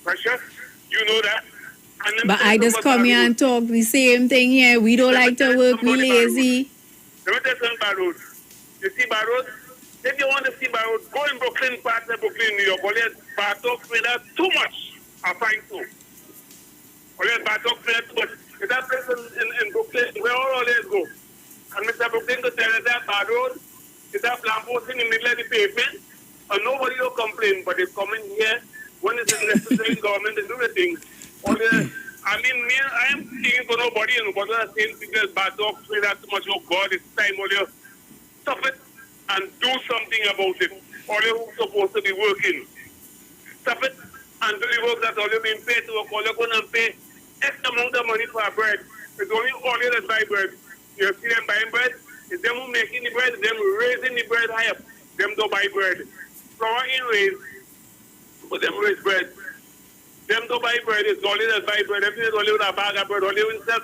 pressure. You know that. But I just come here and talk the same thing here. We don't like to work, we lazy. Let me tell you something about road. You see by road? If you want to see by road, go in Brooklyn, part of Brooklyn, New York. Only Bartok Trader too much. I find so. Only Bartok Trader too much. If that place in Brooklyn, where all always go. And Mr. Brooklyn to tell us that bad road is that lamppost in the middle of the pavement, and nobody will complain, but they come in here when it's necessary government to do the things. I am speaking for nobody, and nobody is saying because bad dogs say that too much. Oh God, it's time all you stop it and do something about it. All you who's supposed to be working, stop it and do the work that all you being paid to work. All you're going to pay X amount of money for bread. It's only all you that buy bread. You see them buying bread. It's them who making the bread. Them raising the bread high up. Them don't buy bread. Flour in raise, but them raise bread. Them don't buy bread. It's only that buy bread. Everything is only with a bag of bread. Only with that.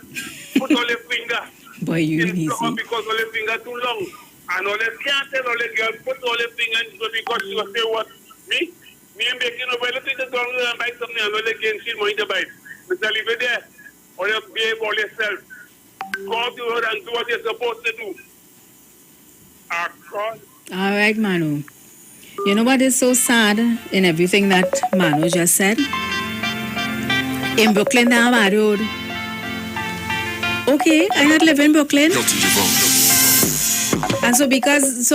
Put all the finger. Boy, you in flour because all the finger too long. And all the can't tell all the girls put all the finger in so because she will say what? Me and making a bread. Let's take the tongue and buy something and all the gain she money to buy. Mr. Leave it there. Or you behave all yourself. Go out the road and do what you're supposed to do. God. All right, Manu. You know what is so sad in everything that Manu just said? In Brooklyn, down my road. Okay, I not live in Brooklyn. And so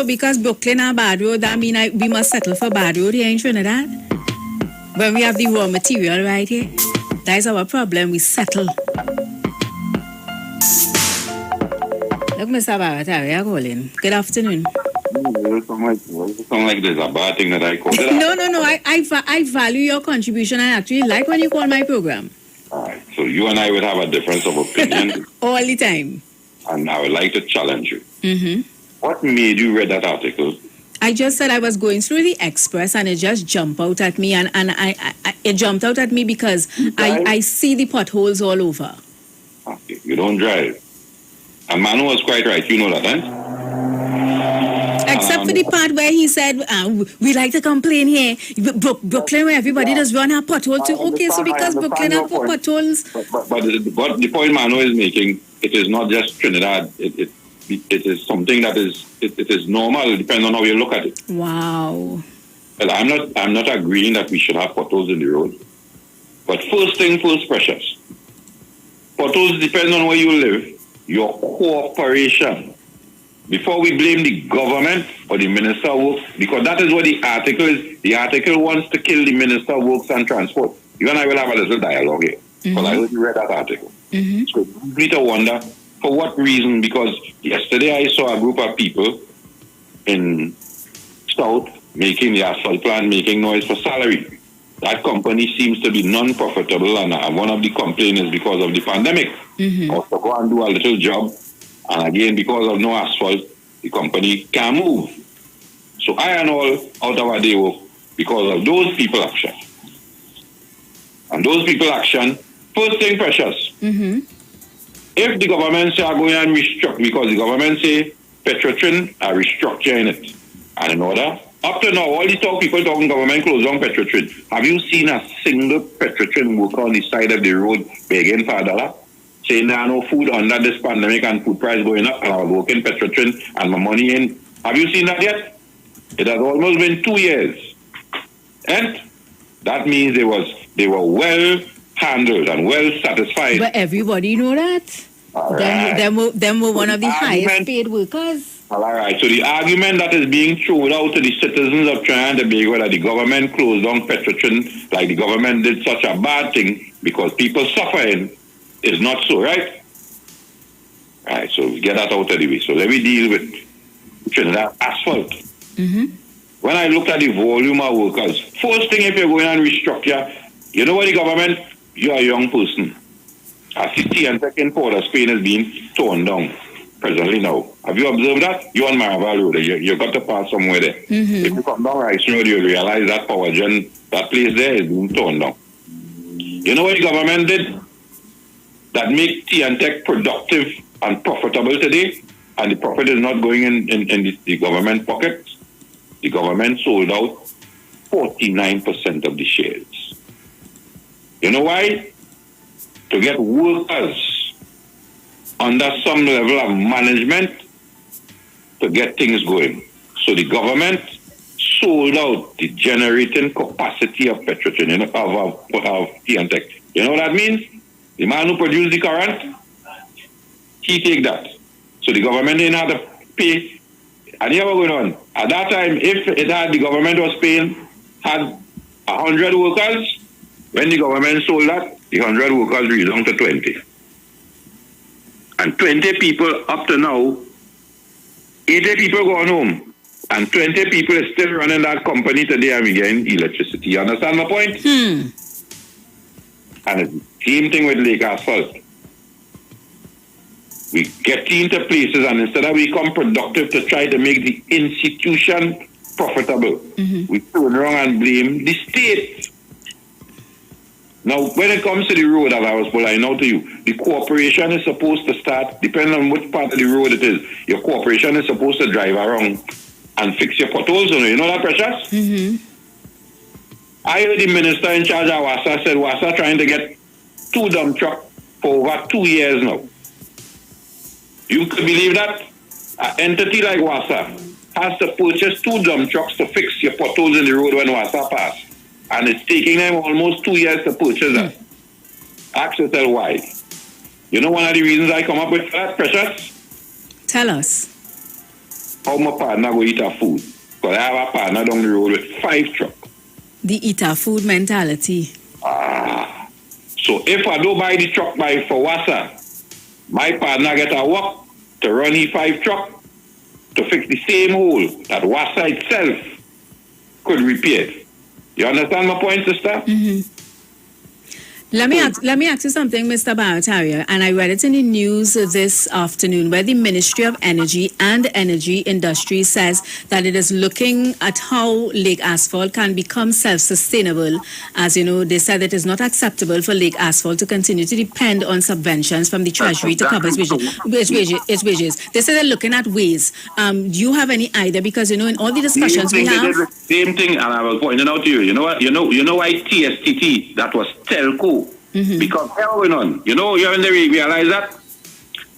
because Brooklyn are bad road, that means we must settle for bad road here in Trinidad. When we have the raw material right here, that is our problem. We settle. Look, Mr. Barrett, how are you calling? Good afternoon. It sound like there's a bad thing that I call. No. I value your contribution. I actually like when you call my program. All right. So you and I would have a difference of opinion. All the time. And I would like to challenge you. Mm-hmm. What made you read that article? I just said I was going through the Express and it just jumped out at me. And it jumped out at me because I see the potholes all over. Okay. You don't drive. And Manu was quite right. You know that, eh? Except for the part where he said, we like to complain here. Brooklyn, where everybody does run our potholes too. Okay, so because Brooklyn have potholes. But the point Manu is making, it is not just Trinidad. It is something that is it is normal. It depends on how you look at it. Wow. Well, I'm not agreeing that we should have potholes in the road. But first thing first, precious. Potholes depend on where you live. Your cooperation. Before we blame the government or the Minister of Works, because that is what the article is. The article wants to kill the Minister of Works and Transport. You and I will have a little dialogue here. Because I already read that article. Mm-hmm. So you need to wonder, for what reason? Because yesterday I saw a group of people in South making the asphalt plant, making noise for salary. That company seems to be non-profitable, and one of the complaints is because of the pandemic. Mm-hmm. Or to go and do a little job, and again, because of no asphalt, the company can't move. So I and all out of our day work because of those people action. And those people action, first thing, precious. Mm-hmm. If the government say are going and restructure, because the government say Petrotrin are restructuring it, and in order, up to now, all the people talking government close down Petrotrin. Have you seen a single Petrotrin worker on the side of the road begging for $1? Saying there are no food under this pandemic and food price going up, and I was working Petrotrin and my money in. Have you seen that yet? It has almost been 2 years. And that means they were well handled and well satisfied. But everybody know that. Right. Them were one of the highest paid workers. All right. So the argument that is being thrown out to the citizens of Trinidad and Tobago that the government closed down Petrotrin, like the government did such a bad thing because people suffering, is not so, right? Right. So get that out of the way. So let me deal with Trinidad asphalt. Mm-hmm. When I looked at the volume of workers, first thing if you're going and restructure, you know what the government, you're a young person. As the tea and second Port of Spain is being torn down presently now. Have you observed that? You're on Maraval Road. You got to pass somewhere there. Mm-hmm. If you come down Rice Road, you'll realize that power gen, that place there is being torn down. You know what the government did? That make tea and tech productive and profitable today, and the profit is not going in the government pockets. The government sold out 49% of the shares. You know why? To get workers under some level of management to get things going. So the government sold out the generating capacity of Petrotrin, of T&Tech. You know what that means? The man who produced the current, he take that. So the government didn't have to pay. And here we're going on. At that time, if it had, the government was paying, had 100 workers, when the government sold that, the 100 workers reduced down to 20. And 20 people up to now, 80 people gone home. And 20 people is still running that company today and we getting electricity. You understand my point? And it's the same thing with Lake Asphalt. We get into places and instead of become productive to try to make the institution profitable, we turn around and blame the state. Now, when it comes to the road, as I was pointing out to you, the corporation is supposed to start, depending on which part of the road it is, your corporation is supposed to drive around and fix your potholes. You know that, Precious? I heard the minister in charge of Wassa said Wassa trying to get 2 dump trucks for over 2 years now. You could believe that? An entity like Wassa has to purchase 2 dump trucks to fix your potholes in the road when Wassa pass. And it's taking them almost 2 years to purchase that. Ask yourself why. You know one of the reasons I come up with that, Precious? Tell us. How my partner go eat our food. Because I have a partner down the road with 5 trucks. The eater food mentality. So if I don't buy the truck for Wassa, my partner get a work to run his 5 truck to fix the same hole that Wassa itself could repair. You understand my point, sister? Let me ask you something, Mr. Barataria, and I read it in the news this afternoon where the Ministry of Energy and Energy Industry says that it is looking at how Lake Asphalt can become self-sustainable. As you know, they said it is not acceptable for Lake Asphalt to continue to depend on subventions from the Treasury to cover its wages. They say they're looking at ways. Do you have any idea? Because, you know, in all the discussions we have... Same thing, and I was pointing out to you. You know what? You know why TSTT, that was telco. Because hell went on. You know, when they realize that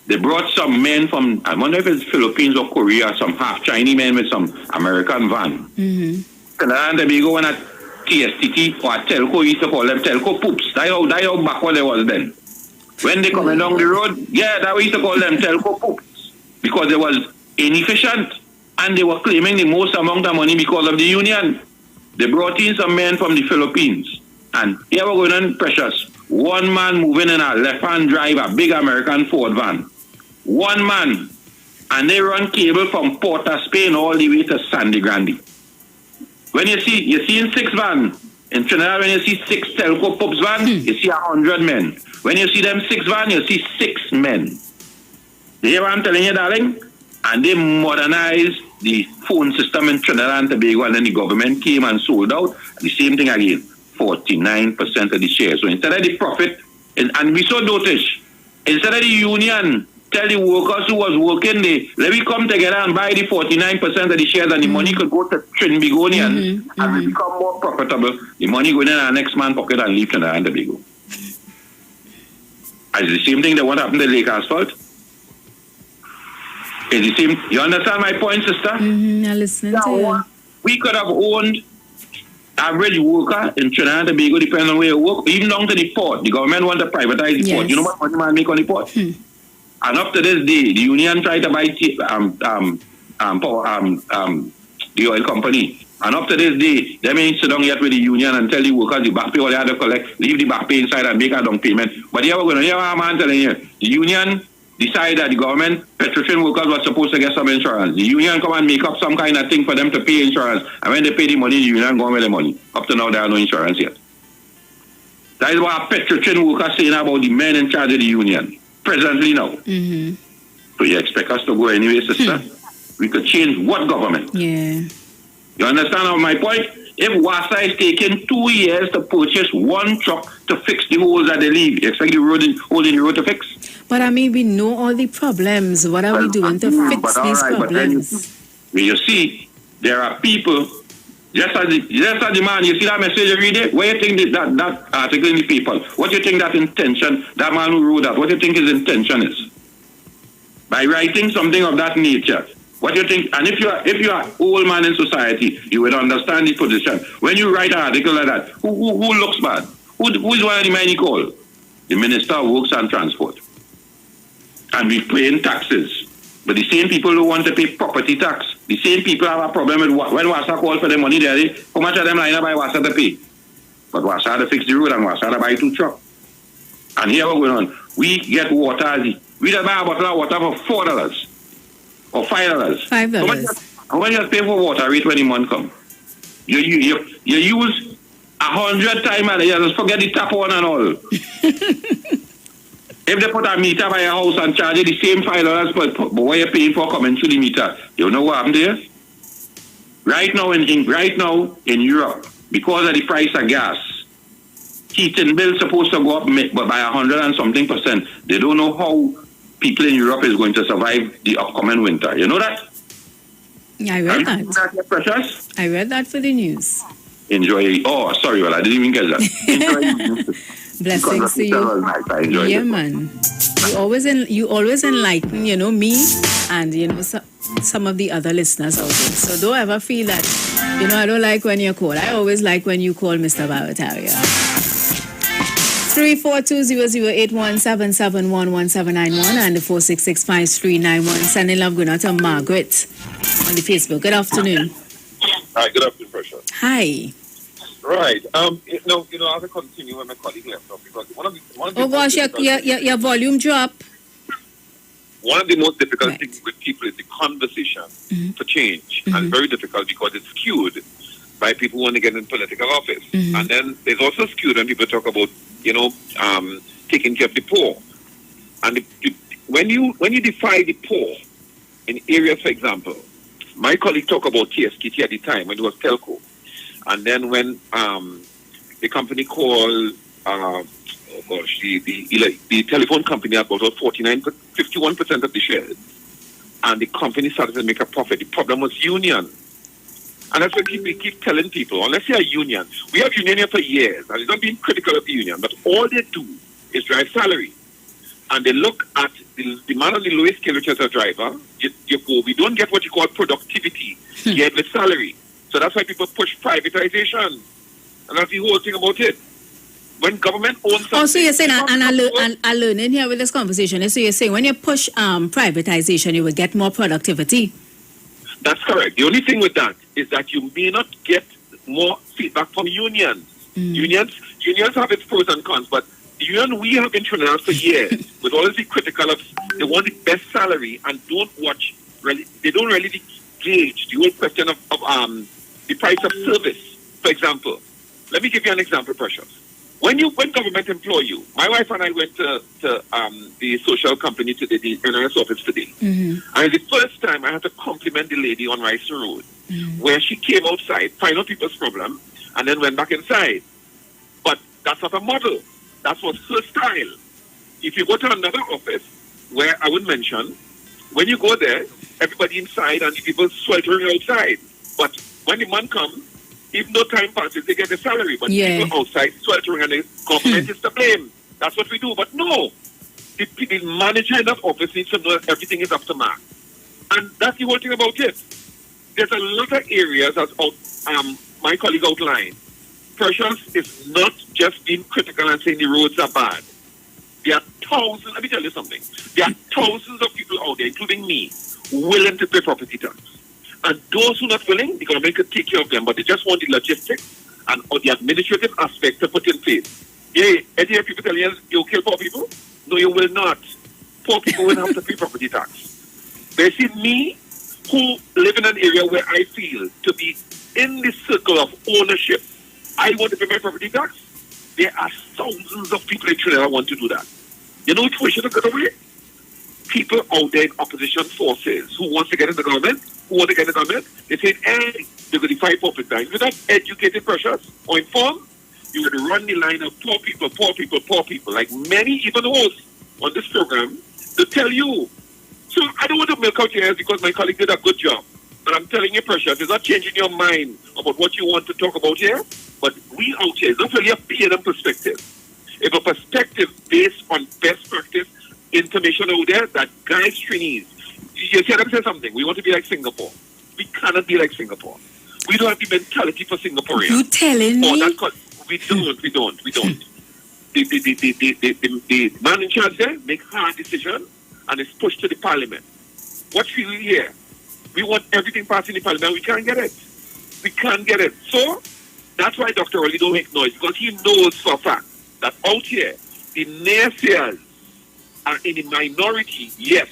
they brought some men from, I wonder if it's Philippines or Korea, some half Chinese men with some American van. And then they go on at TSTT or at telco, used to call them telco poops. That's how backward they was then. When they coming down the road, that we used to call them telco poops. Because they was inefficient and they were claiming the most amount of money because of the union. They brought in some men from the Philippines. And here we're going on, Precious. One man moving in a left-hand drive, a big American Ford van. One man. And they run cable from Port of Spain all the way to Sandy Grande. When you're seeing 6 van. In Trinidad, when you see 6 telco pups van, you see 100 men. When you see them 6 van, you see 6 men. You hear what I'm telling you, darling? And they modernized the phone system in Trinidad and Tobago, and then the government came and sold out. The same thing again. 49% of the shares. So instead of the profit, and we so notice, instead of the union tell the workers who was working there, let me come together and buy the 49% of the shares and the money could go to Trinbagonians and we become more profitable. The money going in our next man's pocket and leave Trinidad and Tobago. It's the same thing that what happened to Lake Asphalt. It's the same. You understand my point, sister? I'm listening to you. We could have owned average worker in Trinidad and Tobago, depending on where you work, even down to the port. The government want to privatize the port. You know what money man make on the port? And up to this day, the union tried to buy the oil company. And up to this day, they may sit down yet with the union and tell the workers the back pay all they have to collect, leave the back pay inside and make a down payment. But here we're going to hear what I'm telling you. The union decided that the government, Petrotrin workers were supposed to get some insurance. The union come and make up some kind of thing for them to pay insurance. And when they pay the money, the union go with the money. Up to now, there are no insurance yet. That is what Petrotrin workers saying about the men in charge of the union. Presently now. So you expect us to go anyway, sister? We could change what government? Yeah. You understand my point? If Wassa is taking 2 years to purchase 1 truck to fix the holes that they leave, you expect the hole in the road to fix? But I mean, we know all the problems. What are we doing to fix these problems? But then you see, there are people Yes, the man. You see that message every day? What do you think that article in the paper? What do you think that intention, that man who wrote that, what do you think his intention is? By writing something of that nature, what do you think? And if you are old man in society, you will understand the position. When you write an article like that, who looks bad? Who is one of the men he call? The Minister of Works and Transport. And we paying taxes. But the same people who want to pay property tax, the same people have a problem with when Wasa call for the money there, how much of them line up by Wasa to pay? But Wasa to fix the road and Wasa to buy 2 trucks. And here we're going on. We get water. We buy a bottle of water for $4 or $5. $5. How much you pay for water rate when the month come? You use 100 times and you just forget the tap on and all. If they put a meter by your house and charge you the same $5 but what you're paying for coming through the meter, you know what happened there? Right now in Europe, because of the price of gas, heating bill supposed to go up by 100 and something %. They don't know how people in Europe is going to survive the upcoming winter. You know that? I read that. Precious? I read that for the news. Enjoy. Oh, sorry, well, I didn't even get that. Enjoy. Blessings to you. Nice. Yeah, man. You always enlighten, me and some of the other listeners out there. So don't ever feel that I don't like when you call. I always like when you call Mr. Barataria. 342-00817711791 and the 4665391. Sending love going out to Margaret on the Facebook. Good afternoon. Hi, good afternoon, Precious. Hi. Right. I have to continue when my colleague left off because one of the oh gosh, your volume drop. One of the most difficult things with people is the conversation for change, and very difficult because it's skewed by people who want to get in political office, and then there's also skewed when people talk about taking care of the poor, and when you defy the poor in areas, for example, my colleague talked about TSKT at the time when it was telco. And then when the company called, the telephone company had bought out 51% of the shares, and the company started to make a profit. The problem was union. And that's what we keep telling people, unless you're a union, we have union here for years, and it's not being critical of the union, but all they do is drive salary. And they look at the man on the lowest scale, which is a driver, we don't get what you call productivity, you get the salary. So that's why people push privatization. And that's the whole thing about it. When government owns something... Oh, so you're saying, and I learn in here with this conversation, so you're saying when you push privatization, you will get more productivity? That's correct. The only thing with that is that you may not get more feedback from unions. Unions have its pros and cons, but the union we have been trying out for years, with always be critical of, they want the best salary and they don't really gauge the whole question of the price of service. For example, let me give you an example, Precious. When government employ you, my wife and I went to the social company today, the NRS office today. And the first time I had to compliment the lady on Rice Road, where she came outside, find out people's problem, and then went back inside. But that's not a model. That was her style. If you go to another office, where I would mention, when you go there, everybody inside and the people sweltering outside. But when the man comes, if no time passes, they get the salary. But people outside sweltering and the government is to blame. That's what we do. But no, the manager in that office needs to know that everything is up to mark. And that's the whole thing about it. There's a lot of areas, as my colleague outlined. Precious is not just being critical and saying the roads are bad. There are thousands, let me tell you something. There are thousands of people out there, including me, willing to pay property tax. And those who are not willing, the government could take care of them, but they just want the logistics and or the administrative aspect to put in place. Yeah, any people tell you, you'll kill poor people? No, you will not. Poor people will have to pay property tax. They see me, who live in an area where I feel to be in the circle of ownership, I want to pay my property tax. There are thousands of people in Trinidad who want to do that. You know which way should have got away? People out there in opposition forces who want to get in the government, they say, hey, they're going to fight property tax. If you're not educated, Precious, or informed, you would run the line of poor people, like many even hosts on this program, to tell you. So I don't want to milk out your ears because my colleague did a good job. But I'm telling you, Precious, it's not changing your mind about what you want to talk about here. But we out here, it's not really a PNM perspective. It's a perspective based on best practice information out there that guides trainees. You see, let me say something. We want to be like Singapore. We cannot be like Singapore. We don't have the mentality for Singaporeans. You telling me? We don't. The man in charge there make hard decision and it's pushed to the parliament. What we do here, we want everything passed in the parliament. We can't get it. So that's why Dr. Oli don't make noise, because he knows for a fact that out here, the naysayers are in the minority, yes,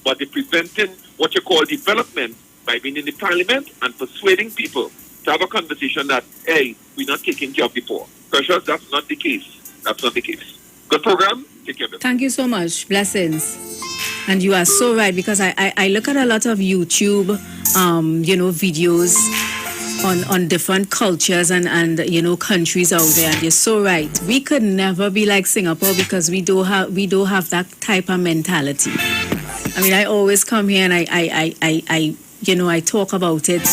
but they're preventing what you call development by being in the parliament and persuading people to have a conversation that, hey, we're not taking care of the poor. Precious, that's not the case. Good program. Take care of it. Thank you so much. Blessings. And you are so right, because I look at a lot of YouTube, videos on different cultures and countries out there, and you're so right. We could never be like Singapore because we don't have that type of mentality. I mean, I always come here and I talk about it.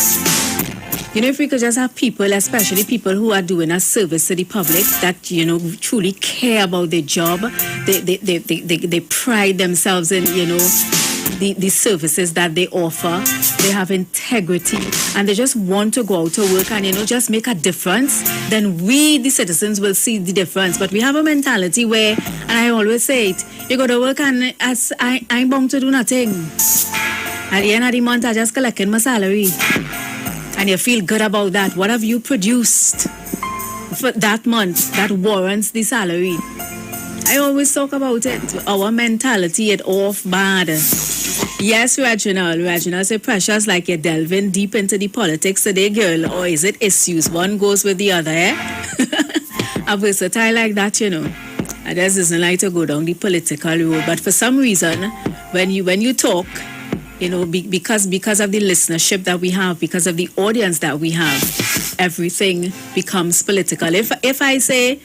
If we could just have people, especially people who are doing a service to the public, that truly care about their job, they pride themselves in the services that they offer. They have integrity and they just want to go out to work and just make a difference. Then we, the citizens, will see the difference. But we have a mentality where, and I always say it, you go to work and as I'm bound to do nothing. At the end of the month, I just collecting my salary. And you feel good about that. What have you produced for that month that warrants the salary? I always talk about it. Our mentality, it off bad. Yes, Reginald. Reginald say, Precious, like you're delving deep into the politics today, girl. Or is it issues? One goes with the other, eh? A versatile like that, I just doesn't like to go down the political road. But for some reason, when you talk, because of the listenership that we have, because of the audience that we have, everything becomes political. If I say,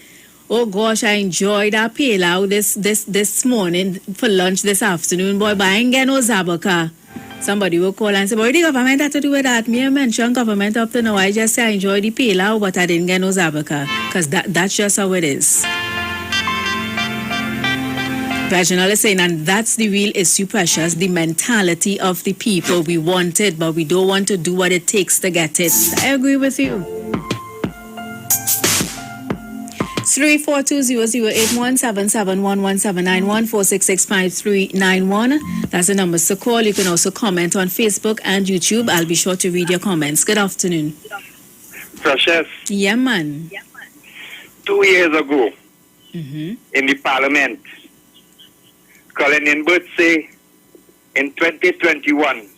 oh gosh, I enjoyed our pilau this morning for lunch this afternoon, boy, but I ain't get no zabaka. Somebody will call and say, boy, the government had to do with that. Me mention government up to now. I just say I enjoyed the pilau, but I didn't get no zabaka. Because that's just how it is. Reginald is saying, and that's the real issue, Precious, the mentality of the people. We want it, but we don't want to do what it takes to get it. I agree with you. 342-0081-771-1791-466-5391. That's the numbers to call. You can also comment on Facebook and YouTube. I'll be sure to read your comments. Good afternoon. Precious. Yeah, man. 2 years ago, in the parliament, Colin Bird say in 2021,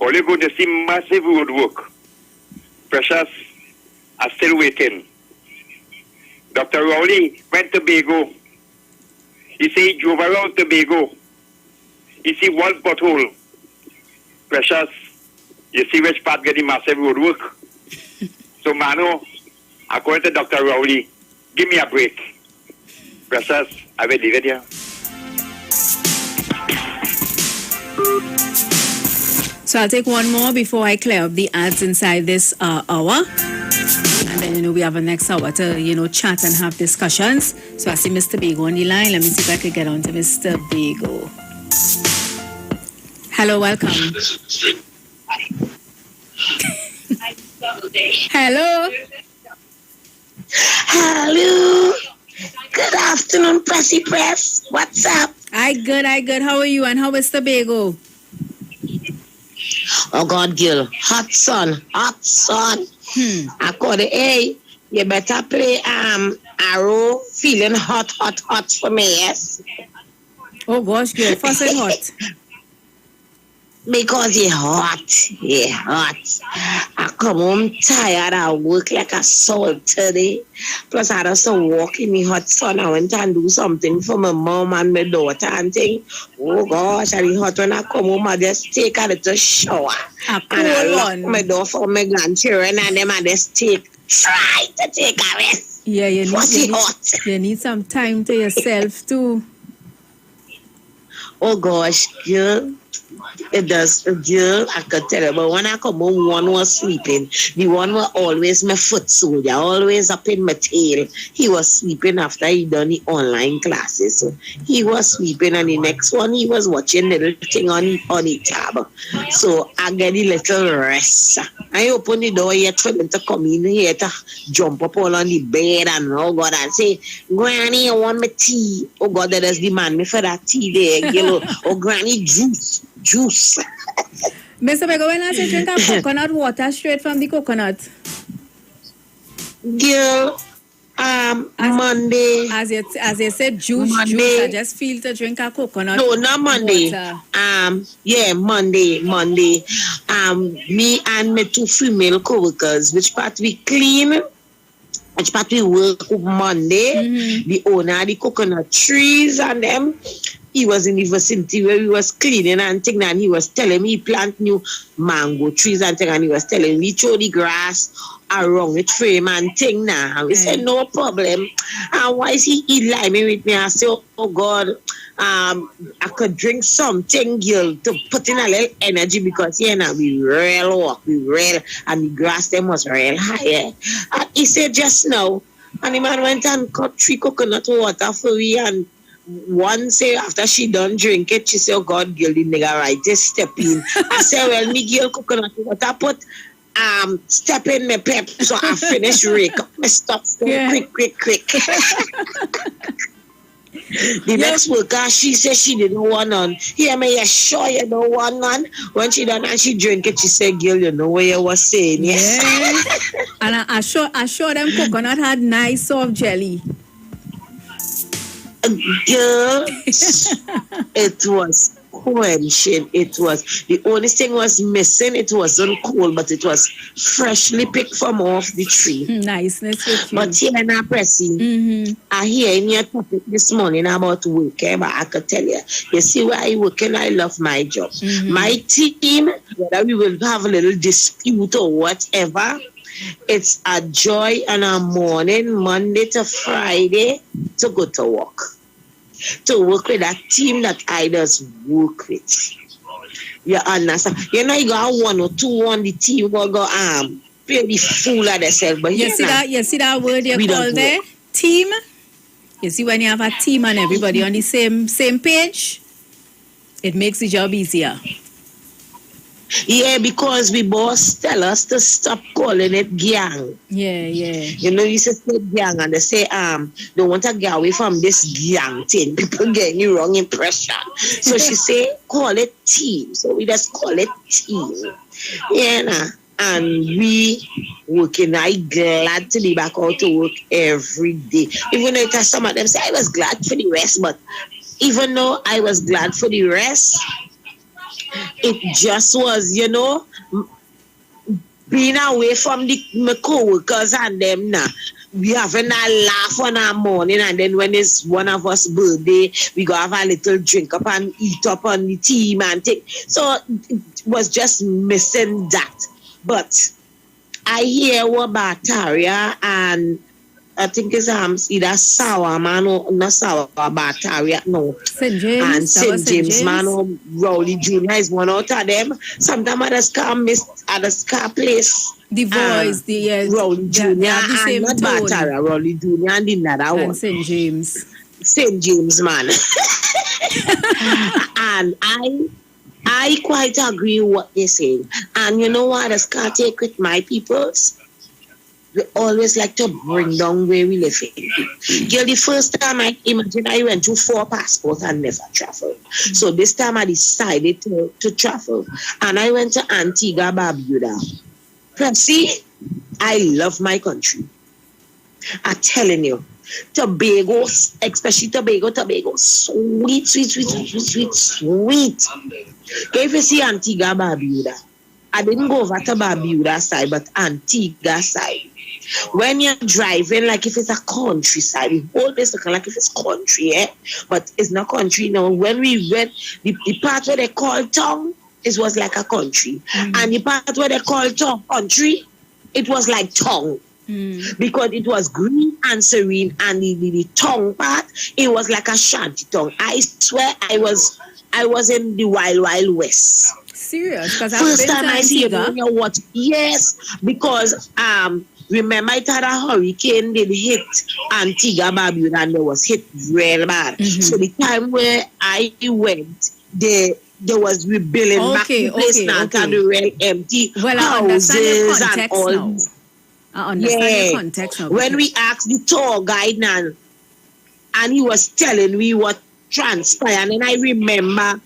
only going to see massive road work. Precious are still waiting. Dr. Rowley went to Tobago. He said he drove around Tobago. He see one pothole. Precious, you see which part getting massive road work? So, Mano, according to Dr. Rowley, give me a break. Precious, I will leave it here. So I'll take one more before I clear up the ads inside this hour. And then, we have a next hour to, chat and have discussions. So I see Mr. Bego on the line. Let me see if I can get on to Mr. Bego. Hello, welcome. Hello. Hello. Good afternoon, Pressy Press. What's up? I good. How are you? And how is Tobago? Oh, God, girl. Hot sun. I call it, hey, you better play Arrow feeling hot for me, yes? Oh, gosh, girl. First and hot. Because you're hot. I come home tired. I work like a soul today. Plus, I just walk in the hot sun. I went and do something for my mom and my daughter and think, oh gosh, I be hot when I come home. I just take a little shower. A cool and I lock one. my door for my grandchildren and them I just try to take a rest. Yeah, you need some time to yourself too. Oh gosh, girl. It does, girl, I could tell you. But when I come home, one was sleeping. The one was always my foot soldier, always up in my tail. He was sleeping after he done the online classes. So he was sleeping, and the next one, he was watching little thing on the tab. So I get a little rest. I open the door yet for them to come in here to jump up all on the bed and oh God, and say, Granny, I want my tea. Oh God, that is demand me for that tea there, you know. Oh Granny, juice. Mr. Bego, when I say drink a coconut water straight from the coconut. Girl, Monday. As you said, juice, I just feel to drink a coconut. No, not Monday. Water. Monday. Me and my two female co-workers, which part we clean, which part we work Monday. The owner of the coconut trees and them. He was in the vicinity where he was cleaning and thing, and he was telling me he plant new mango trees and thing, and he was telling me throw the grass around it frame and thing now. And we said no problem. And why is he liming with me? I said, oh God, I could drink something, girl, to put in a little energy because we real walk, and the grass them was real high. And he said just now, and the man went and cut 3 coconut water for me, and one say after she done drink it, she said, oh God, girl, the nigga right, just step in. I said, well, me girl coconut water, put step in my pep, so I finish rake up my stuff quick. The next worker, she said she didn't want none. Hear me, you sure you don't want none? When she done and she drink it, she said, girl, you know what you was saying, yes. And I sure them coconut had nice soft jelly. Girl, it was quenching. It was the only thing was missing. It wasn't cold, but it was freshly picked from off the tree. Niceness with you. But here now, Pressy, I hear in your topic this morning about work, but I could tell you, you see where I work and I love my job. My team, whether we will have a little dispute or whatever, it's a joy and a morning, Monday to Friday, to go to work. To work with that team that I just work with. You understand? You know, you got 1 or 2 on the team will go pretty full of themselves. But you see that word you call there? Team? You see when you have a team and everybody on the same page, it makes the job easier. Yeah, because we boss tell us to stop calling it gang. Yeah. You know, you say gang and they say, don't want to get away from this gang thing. People getting the wrong impression. So she say, call it team. So we just call it team. Yeah, and we working. I glad to be back out to work every day. Even though some of them say I was glad for the rest, but even though I was glad for the rest, it just was, you know, being away from my co-workers and them now. We having a laugh on our morning, and then when it's one of us birthday, we go have a little drink up and eat up on the team and take. So it was just missing that. But I hear what Bataria and I think it's either Sour man or not Sour Bataria, no. St. James. And St. James man or Rowley Jr. is one out of them. Sometimes I just can't miss at the Scar place. The voice, Rowley Jr. and not Bataria, Rowley Jr. and the other one. And St. James. St. James man. And I quite agree with what they're saying. And you know what I just can't take with my peoples? We always like to bring down where we live in. Girl, the first time I went to 4 passports and never traveled. So this time I decided to travel. And I went to Antigua, Barbuda. See, I love my country. I'm telling you. Tobago, especially Tobago, sweet. If you see Antigua, Barbuda, I didn't go over to Barbuda side, but Antigua side. When you're driving, like if it's a countryside, the whole place looking like if it's country, but it's not country. No, when we went, the part where they call town, it was like a country. And the part where they call town country, it was like tongue. because it was green and serene, and the tongue part, it was like a shanty tongue. I swear I was in the wild west. Serious? Because First time I see it, you know what? Yes, because remember it had a hurricane did hit Antigua Barbuda, and there was hit real bad. So the time where I went, there was rebuilding back the place now, and the real empty houses and all. Now. I understand your context now. When we asked the tour guide now, and he was telling me what transpired, and I remember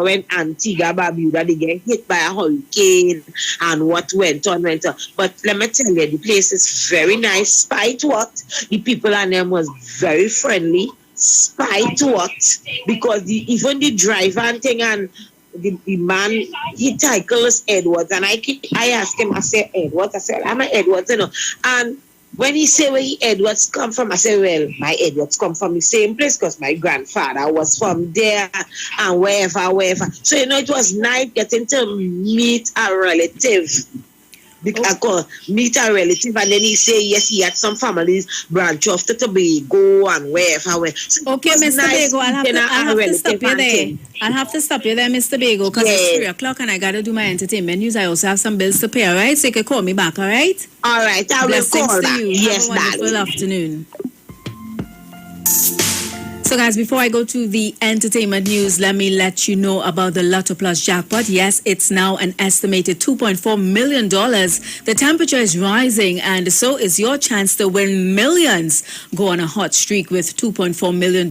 when Antigua Barbuda they get hit by a hurricane and what went on. But let me tell you, the place is very nice. Spite what the people and them was very friendly. Spite what, because even the driver and thing and the man, he titles Edwards, and I asked him, I said, Edwards, I said, I'm an Edwards, and when he said where Edwards come from, I said, well, my Edwards come from the same place because my grandfather was from there and wherever. So, it was nice getting to meet a relative. Because meet a relative, and then he say yes, he had some families branch off to Tobago and wherever. So okay, Mr. Bego, I'll have to stop you there. I'll have to stop you there, Mr. Bego, because it's 3:00 and I gotta do my entertainment news. I also have some bills to pay, all right? So you can call me back, all right? All right, I will call back. Yes, have a wonderful afternoon. So guys, before I go to the entertainment news, let me let you know about the Lotto Plus jackpot. Yes, it's now an estimated $2.4 million. The temperature is rising, and so is your chance to win millions. Go on a hot streak with $2.4 million.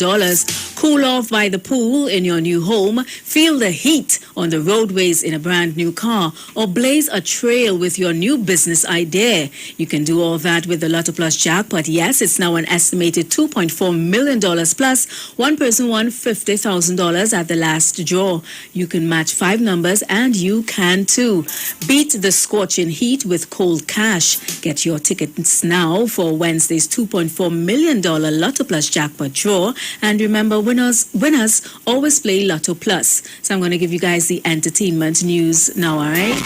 Cool off by the pool in your new home. Feel the heat on the roadways in a brand new car, or blaze a trail with your new business idea. You can do all that with the Lotto Plus jackpot. Yes, it's now an estimated $2.4 million plus. One person won $50,000 at the last draw. You can match 5 numbers, and you can too. Beat the scorching heat with cold cash. Get your tickets now for Wednesday's $2.4 million Lotto Plus jackpot draw. And remember, winners always play Lotto Plus. So I'm going to give you guys the entertainment news now, all right?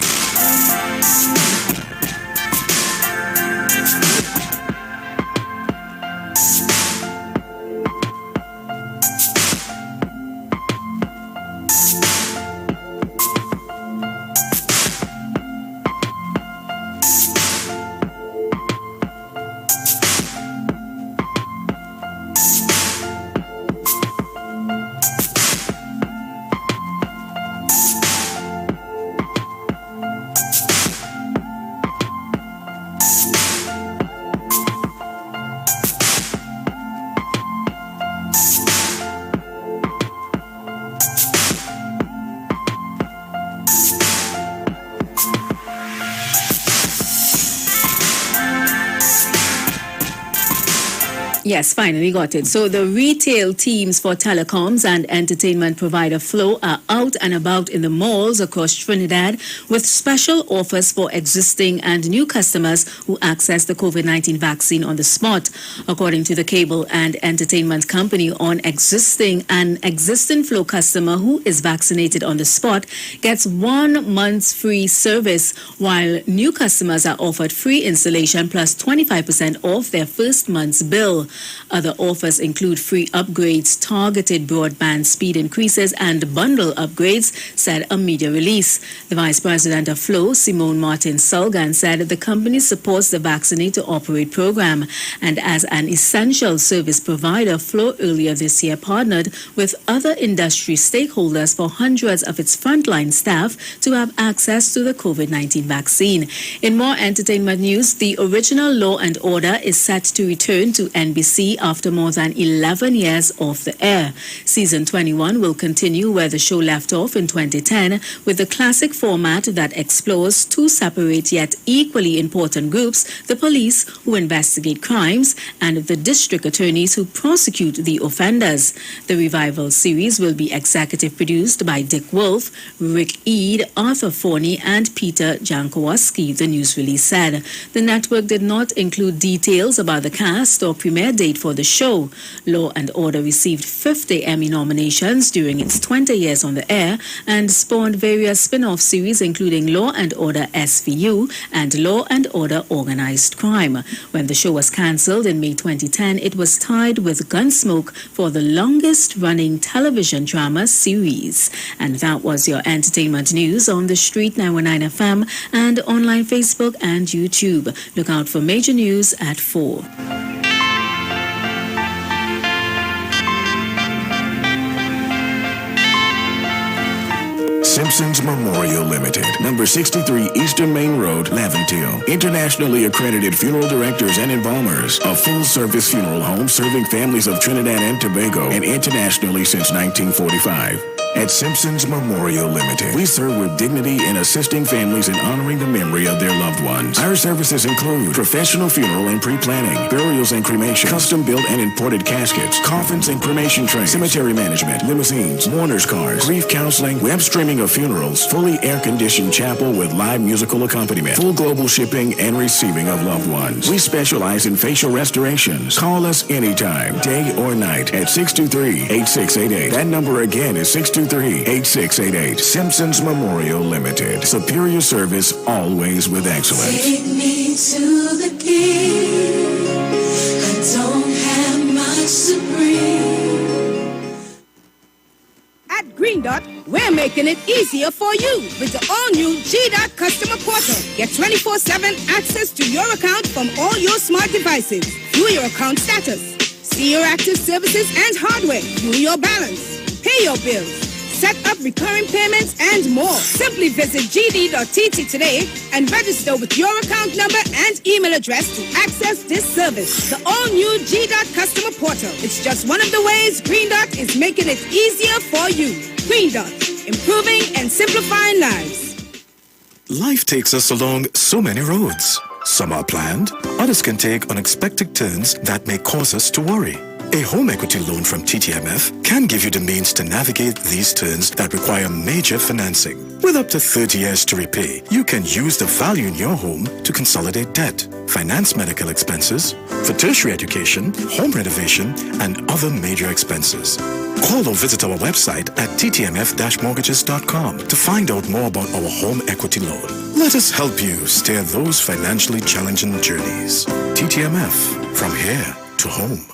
Yes, finally got it. So the retail teams for telecoms and entertainment provider Flow are out and about in the malls across Trinidad with special offers for existing and new customers who access the COVID-19 vaccine on the spot. According to the cable and entertainment company, an existing Flow customer who is vaccinated on the spot gets 1 month's free service, while new customers are offered free installation plus 25% off their first month's bill. Other offers include free upgrades, targeted broadband speed increases, and bundle upgrades, said a media release. The Vice President of Flow, Simone Martin Sulgan, said the company supports the Vaccinate to Operate program. And as an essential service provider, Flow earlier this year partnered with other industry stakeholders for hundreds of its frontline staff to have access to the COVID-19 vaccine. In more entertainment news, the original Law and Order is set to return to NBC after more than 11 years off the air. Season 21 will continue where the show left off in 2010 with the classic format that explores two separate yet equally important groups, the police who investigate crimes and the district attorneys who prosecute the offenders. The revival series will be executive produced by Dick Wolf, Rick Eade, Arthur Forney, and Peter Jankowski, the news release said. The network did not include details about the cast or premiere date for the show. Law and Order received 50 Emmy nominations during its 20 years on the air and spawned various spin-off series including Law and Order SVU and Law and Order Organized Crime. When the show was cancelled in May 2010, it was tied with Gunsmoke for the longest-running television drama series. And that was your entertainment news on the Street 919 FM and online Facebook and YouTube. Look out for major news at 4. Simpsons Memorial Limited, number 63 Eastern Main Road, Laventille. Internationally accredited funeral directors and embalmers. A full-service funeral home serving families of Trinidad and Tobago and internationally since 1945. At Simpsons Memorial Limited, we serve with dignity in assisting families in honoring the memory of their loved ones. Our services include professional funeral and pre-planning, burials and cremation, custom-built and imported caskets, coffins and cremation trays, cemetery management, limousines, mourners cars, grief counseling, web streaming of funerals, fully air-conditioned chapel with live musical accompaniment, full global shipping and receiving of loved ones. We specialize in facial restorations. Call us anytime, day or night, at 623-8688. That number again is 623-8688. Simpsons Memorial Limited. Superior service, always with excellence. Take me to the king. I don't have much to bring. At Green Dot, we're making it easier for you with the all-new G-Dot customer portal. Get 24/7 access to your account from all your smart devices. View your account status, see your active services and hardware, view your balance, pay your bills, set up recurring payments, and more. Simply visit gd.tt today and register with your account number and email address to access this service. The all-new G-Dot customer portal. It's just one of the ways Green Dot is making it easier for you. Green Dot, improving and simplifying lives. Life takes us along so many roads. Some are planned, others can take unexpected turns that may cause us to worry. A home equity loan from TTMF can give you the means to navigate these turns that require major financing. With up to 30 years to repay, you can use the value in your home to consolidate debt, finance medical expenses, for tertiary education, home renovation, and other major expenses. Call or visit our website at ttmf-mortgages.com to find out more about our home equity loan. Let us help you steer those financially challenging journeys. TTMF, from here to home.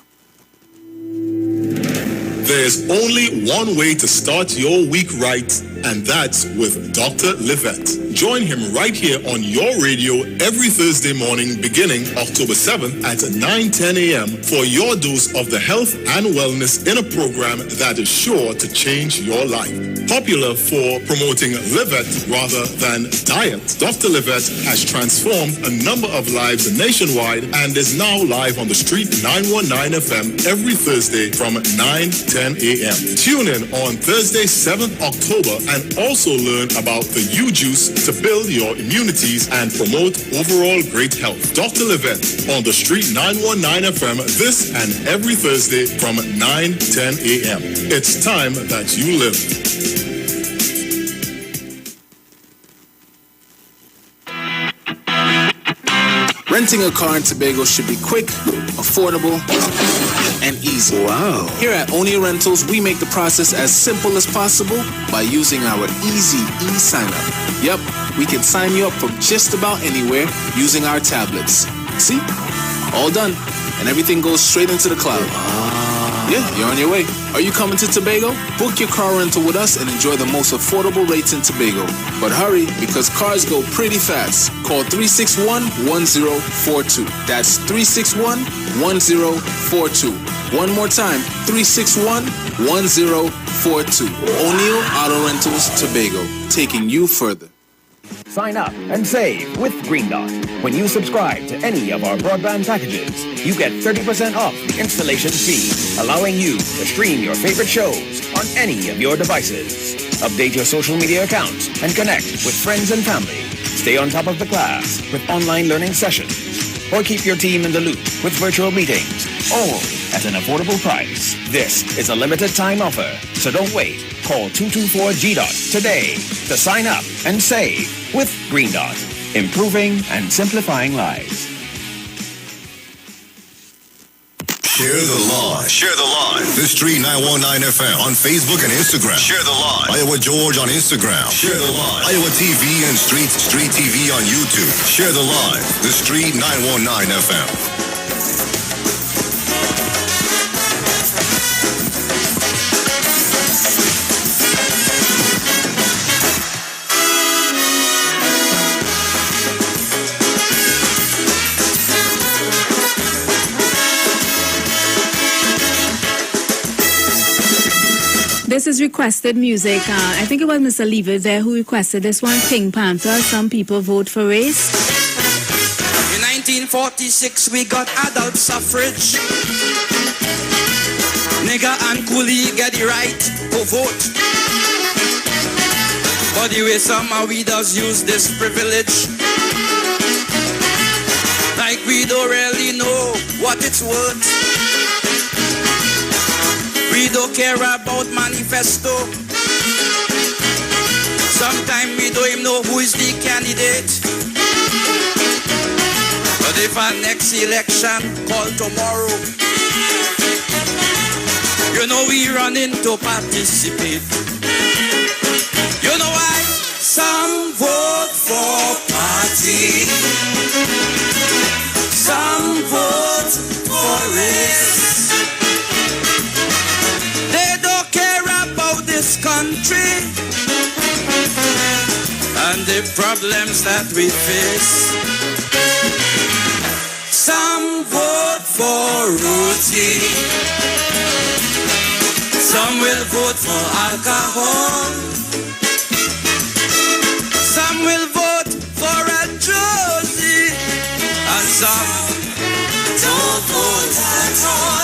There's only one way to start your week right, and that's with Dr. Livette. Join him right here on your radio every Thursday morning beginning October 7th at 9:10 a.m. for your dose of the health and wellness in a program that is sure to change your life. Popular for promoting Livette rather than diet, Dr. Livette has transformed a number of lives nationwide and is now live on the Street 919 FM every Thursday from 9:10 a.m. Tune in on Thursday, 7th October and also learn about the U-Juice to build your immunities and promote overall great health. Dr. Livette on the Street 919 FM this and every Thursday from 9:10 a.m. It's time that you live. Renting a car in Tobago should be quick, affordable, and easy. Wow. Here at Onia Rentals, we make the process as simple as possible by using our easy e-sign-up. Yep, we can sign you up from just about anywhere using our tablets. See? All done. And everything goes straight into the cloud. Yeah, you're on your way. Are you coming to Tobago? Book your car rental with us and enjoy the most affordable rates in Tobago. But hurry, because cars go pretty fast. Call 361-1042. That's 361-1042. One more time, 361-1042. O'Neill Auto Rentals, Tobago, taking you further. Sign up and save with Green Dot. When you subscribe to any of our broadband packages, you get 30% off the installation fee, allowing you to stream your favorite shows on any of your devices. Update your social media accounts and connect with friends and family. Stay on top of the class with online learning sessions. Or keep your team in the loop with virtual meetings, all at an affordable price. This is a limited time offer, so don't wait. Call 224-G-DOT today to sign up and save with Green Dot, improving and simplifying lives. Share the live. Share the live. The Street 919 FM on Facebook and Instagram. Share the live. Iowa George on Instagram. Share the live. Iowa TV and Street TV on YouTube. Share the live. The Street 919 FM. This is requested music. I think it was Mr. Iwer there who requested this one, Pink Panther. Some people vote for race. In 1946, we got adult suffrage. Nigger and coolie get the right to vote. But the way some of we does use this privilege, like we don't really know what it's worth. We don't care about manifesto. Sometimes we don't even know who is the candidate. But if our next election call tomorrow, you know we running to participate. You know why? Some vote for party, some vote for race. This country and the problems that we face. Some vote for routine, some will vote for alcohol, some will vote for a Josie, and some don't vote at all.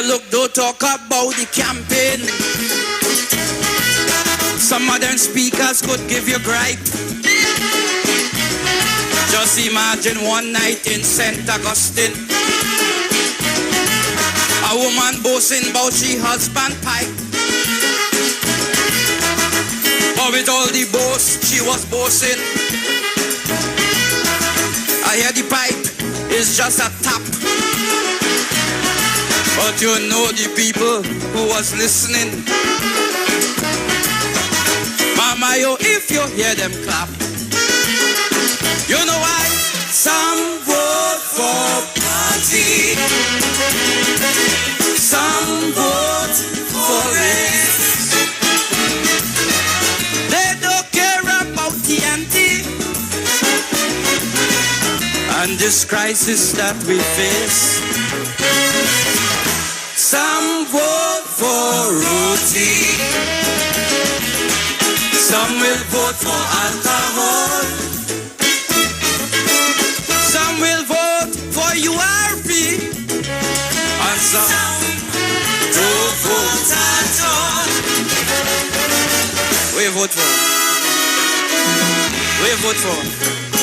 Look, don't talk about the campaign. Some modern speakers could give you gripe. Just imagine one night in St. Augustine, a woman boasting about she husband pipe. But with all the boast she was boasting, I hear the pipe is just a tap. But you know the people who was listening. Mama, yo, if you hear them clap, you know why? Some vote for party, some vote for race. They don't care about TNT and this crisis that we face. Some vote for routine, some will vote for alcohol, some will vote for URP, and some don't vote at all. We vote for? We vote for?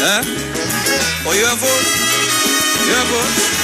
Huh? Oh, you have vote? You have vote?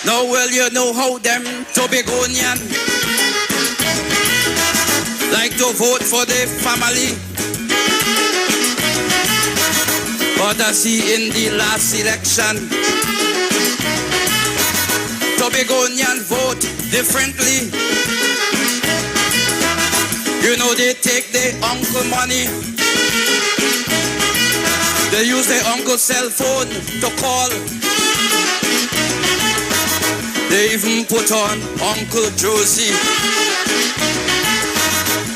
Now, well, you know how them Tobagonian like to vote for their family. But I see in the last election, Tobagonian vote differently. You know they take their uncle money. They use their uncle's cell phone to call. They even put on Uncle Josie.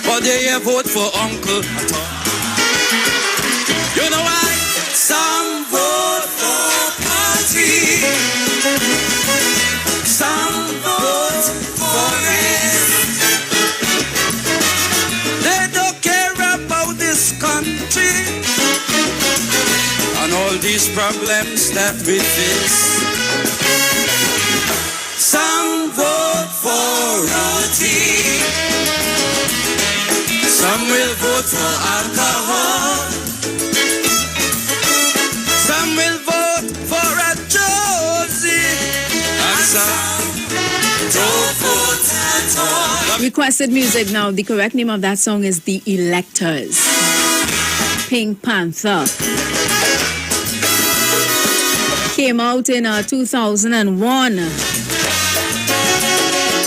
But they vote for Uncle at all. You know why? Some vote for party. Some vote for rest. They don't care about this country and all these problems that we face. Some vote for roti. Some will vote for alcohol. Some will vote for a Josie. And some don't vote at all. Requested music now. The correct name of that song is The Electors. Pink Panther. Came out in 2001.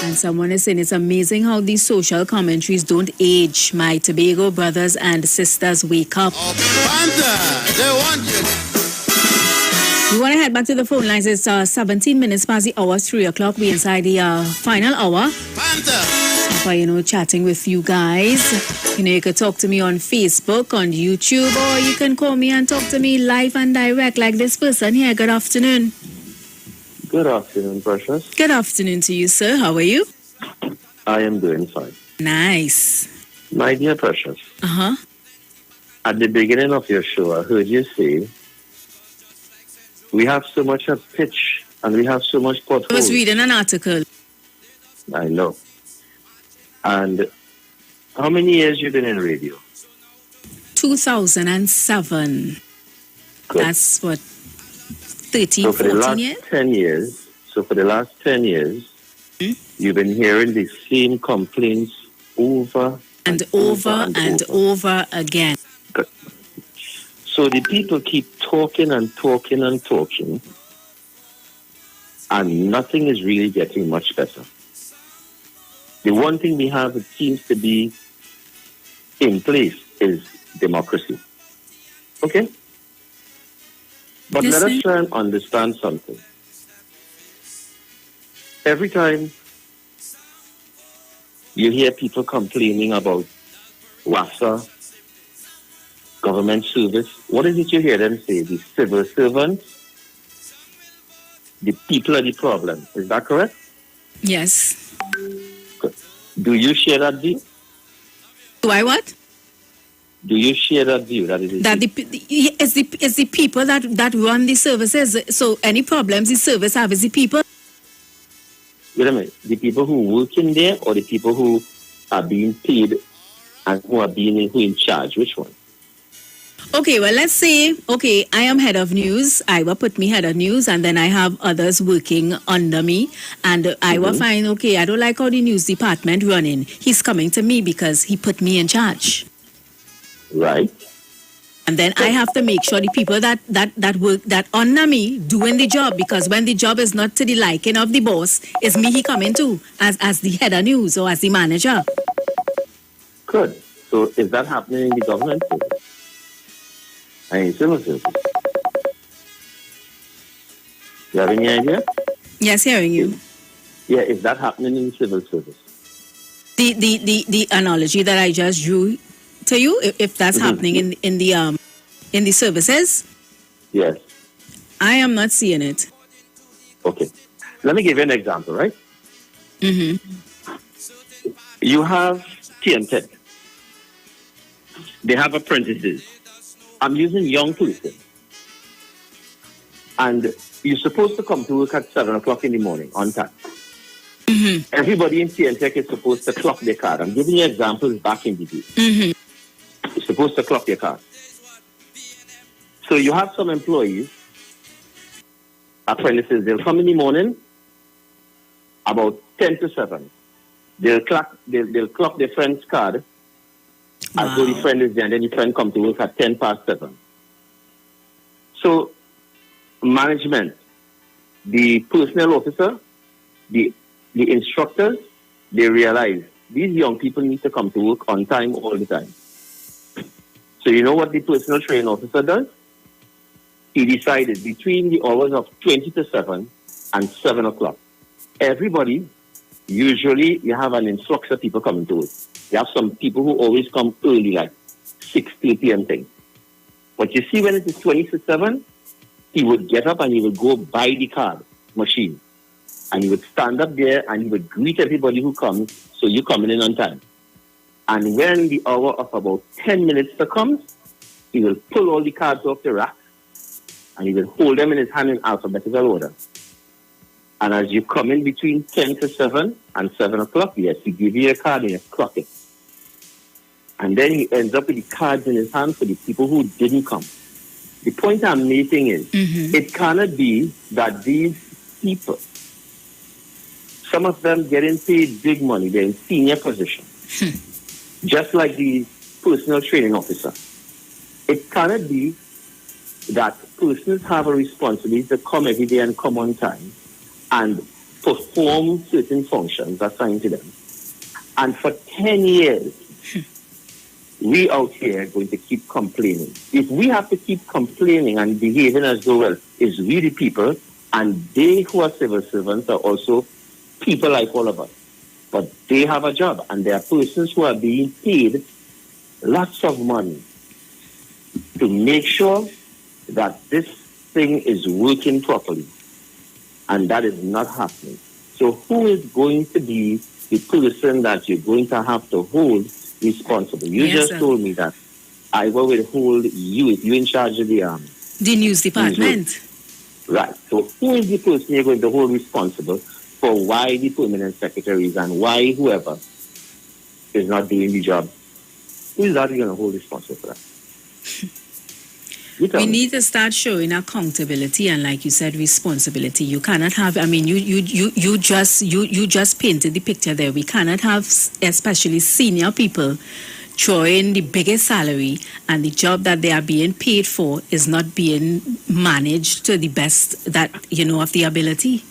And someone is saying it's amazing how these social commentaries don't age. My Tobago brothers and sisters, wake up. Panther, they want you. We want to head back to the phone lines. It's 17 minutes past the hour, 3 o'clock. We're inside the final hour. Panther. For, chatting with you guys. You could talk to me on Facebook, on YouTube, or you can call me and talk to me live and direct like this person here. Good afternoon. Good afternoon, Precious. Good afternoon to you, sir. How are you? I am doing fine. Nice. My dear Precious. Uh-huh. At the beginning of your show, I heard you say, we have so much of pitch and we have so much portfolio. I was reading an article. I know. And how many years you been in radio? 2007. Good. That's what, 13, so for 14 the last years? 10 years, so for the last 10 years, you've been hearing the same complaints over and over again. Good. So the people keep talking and talking and talking, and nothing is really getting much better. The one thing we have, it seems to be in place, is democracy. Okay? But let us try and understand something. Every time you hear people complaining about WASA, government service, what is it you hear them say? The civil servants, the people are the problem. Is that correct? Yes. Good. Do you share that view? Do I what? Do you share that view? That it's the people that run the services. So any problems the service have is the people. Wait a minute. The people who work in there, or the people who are being paid and who are in charge? Which one? Okay, well, let's say, I am head of news. Iwer put me head of news, and then I have others working under me. And Iwer find, I don't like how the news department running. He's coming to me because he put me in charge. Right. And then I have to make sure the people that work, that under me, doing the job, because when the job is not to the liking of the boss, it's me he coming to as the head of news or as the manager. Good. So is that happening in the government service? And in civil service? You have any idea? Yes, hearing you. Yeah, is that happening in civil service? The analogy that I just drew to you, if that's happening in the services? Yes. I am not seeing it. Okay. Let me give you an example, right? You have TNTech. They have apprentices. I'm using young person. And you're supposed to come to work at 7 o'clock in the morning on time. Everybody in TNTech is supposed to clock their card. I'm giving you examples back in the day. You're supposed to clock your card. So you have some employees, apprentices, they'll come in the morning about 10 to 7. They'll clock their friend's card as though the friend is there, and then the friend comes to work at 10 past 7. So management, the personnel officer, the instructors, they realize these young people need to come to work on time all the time. So you know what the personal training officer does? He decided between the hours of 20 to 7 and 7 o'clock, everybody, usually you have an influx of people coming to work. You have some people who always come early, like 6 p.m. thing. But you see when it is 20 to 7, he would get up and he would go buy the card machine. And he would stand up there and he would greet everybody who comes, so you're coming in on time. And when the hour of about 10 minutes comes, he will pull all the cards off the rack and he will hold them in his hand in alphabetical order. And as you come in between 10 to 7 and 7 o'clock, yes, he give you a card and you clock it. And then he ends up with the cards in his hand for the people who didn't come. The point I'm making is, it cannot be that these people, some of them getting paid big money, they're in senior position, just like the personal training officer. It cannot be that persons have a responsibility to come every day and come on time and perform certain functions assigned to them. And for 10 years, we out here are going to keep complaining. If we have to keep complaining and behaving as though, well, it's we the people, and they who are civil servants are also people like all of us. But they have a job, and there are persons who are being paid lots of money to make sure that this thing is working properly. And that is not happening. So who is going to be the person that you're going to have to hold responsible? You just told me that Iwer will hold you if you're in charge of the news department. Right. So who is the person you're going to hold responsible for why the permanent secretaries and why whoever is not doing the job? Who is that going to hold responsible for that? We need to start showing accountability and, like you said, responsibility. You cannot have, I mean, you just painted the picture there. We cannot have, especially senior people, throwing the biggest salary, and the job that they are being paid for is not being managed to the best that, of the ability.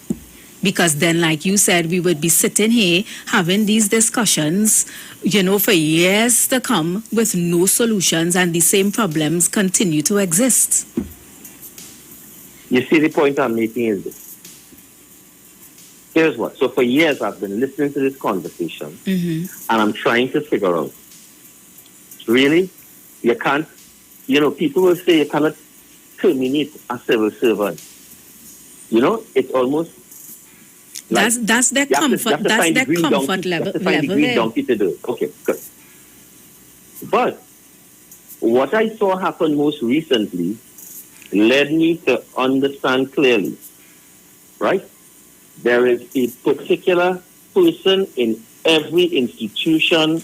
Because then, like you said, we would be sitting here having these discussions, for years to come with no solutions, and the same problems continue to exist. You see, the point I'm making is this. Here's what. So for years, I've been listening to this conversation, and I'm trying to figure out, really, you can't, people will say you cannot terminate a civil servant. It's almost like that's their comfort. That's their comfort level. To find the green donkey to do it. Okay, good. But what I saw happen most recently led me to understand clearly. Right? There is a particular person in every institution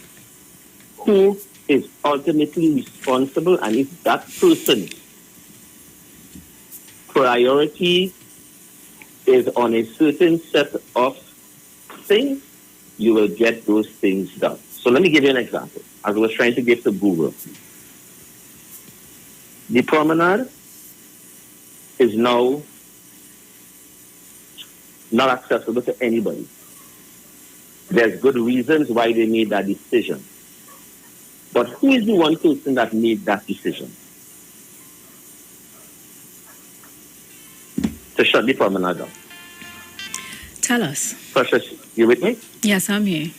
who is ultimately responsible, and if that person priority is on a certain set of things, you will get those things done. So let me give you an example. As I was trying to give to Google. The promenade is now not accessible to anybody. There's good reasons why they made that decision. But who is the one person that made that decision? To shut the promenade down. Tell us. Precious, you with me? Yes, I'm here.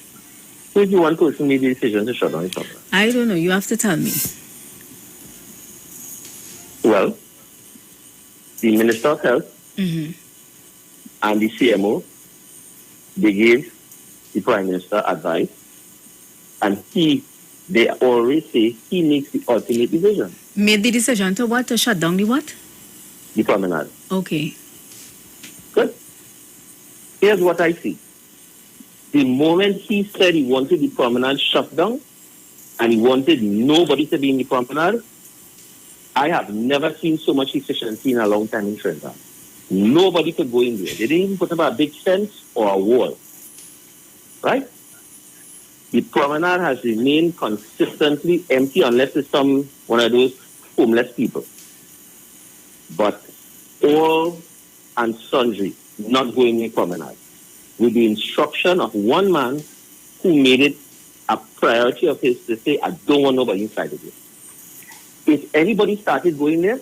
Who is the one person who made the decision to shut down the promenade? I don't know. You have to tell me. Well, the Minister of Health and the CMO, they gave the Prime Minister advice, and they always say he makes the ultimate decision. Made the decision to what? To shut down the what? The promenade. Okay. Good. Here's what I see. The moment he said he wanted the promenade shut down, and he wanted nobody to be in the promenade, I have never seen so much efficiency in a long time in Trinidad. Nobody could go in there. They didn't even put up a big fence or a wall. Right? The promenade has remained consistently empty unless it's one of those homeless people. But all and sundry not going in promenade. with the instruction of one man who made it a priority of his to say, I don't want nobody inside of it. If anybody started going there,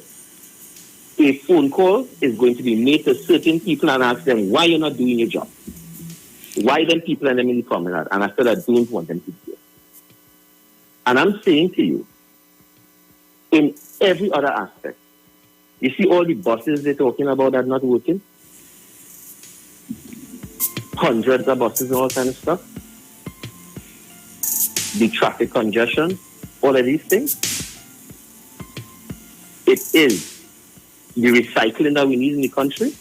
a phone call is going to be made to certain people and ask them why you're not doing your job. Why them people and them in the promenade? And I said I don't want them to do it. And I'm saying to you, in every other aspect, you see all the buses they're talking about that are not working? Hundreds of buses and all kind of stuff. The traffic congestion, all of these things. It is the recycling that we need in the country.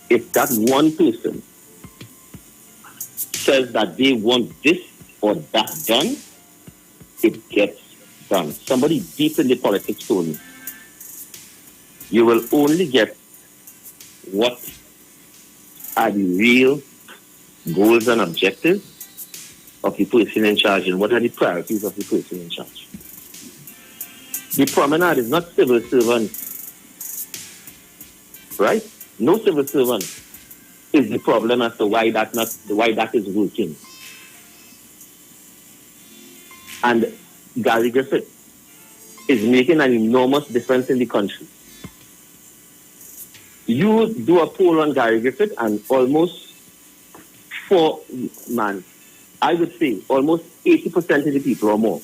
If that one person says that they want this or that done, it gets done. Somebody deep in the politics told me, you will only get what are the real goals and objectives of the person in charge and what are the priorities of the person in charge. The promenade is not civil servants, right? No civil servant is the problem as to why that is working. And Gary Griffith is making an enormous difference in the country. You do a poll on Gary Griffith and almost I would say almost 80% of the people or more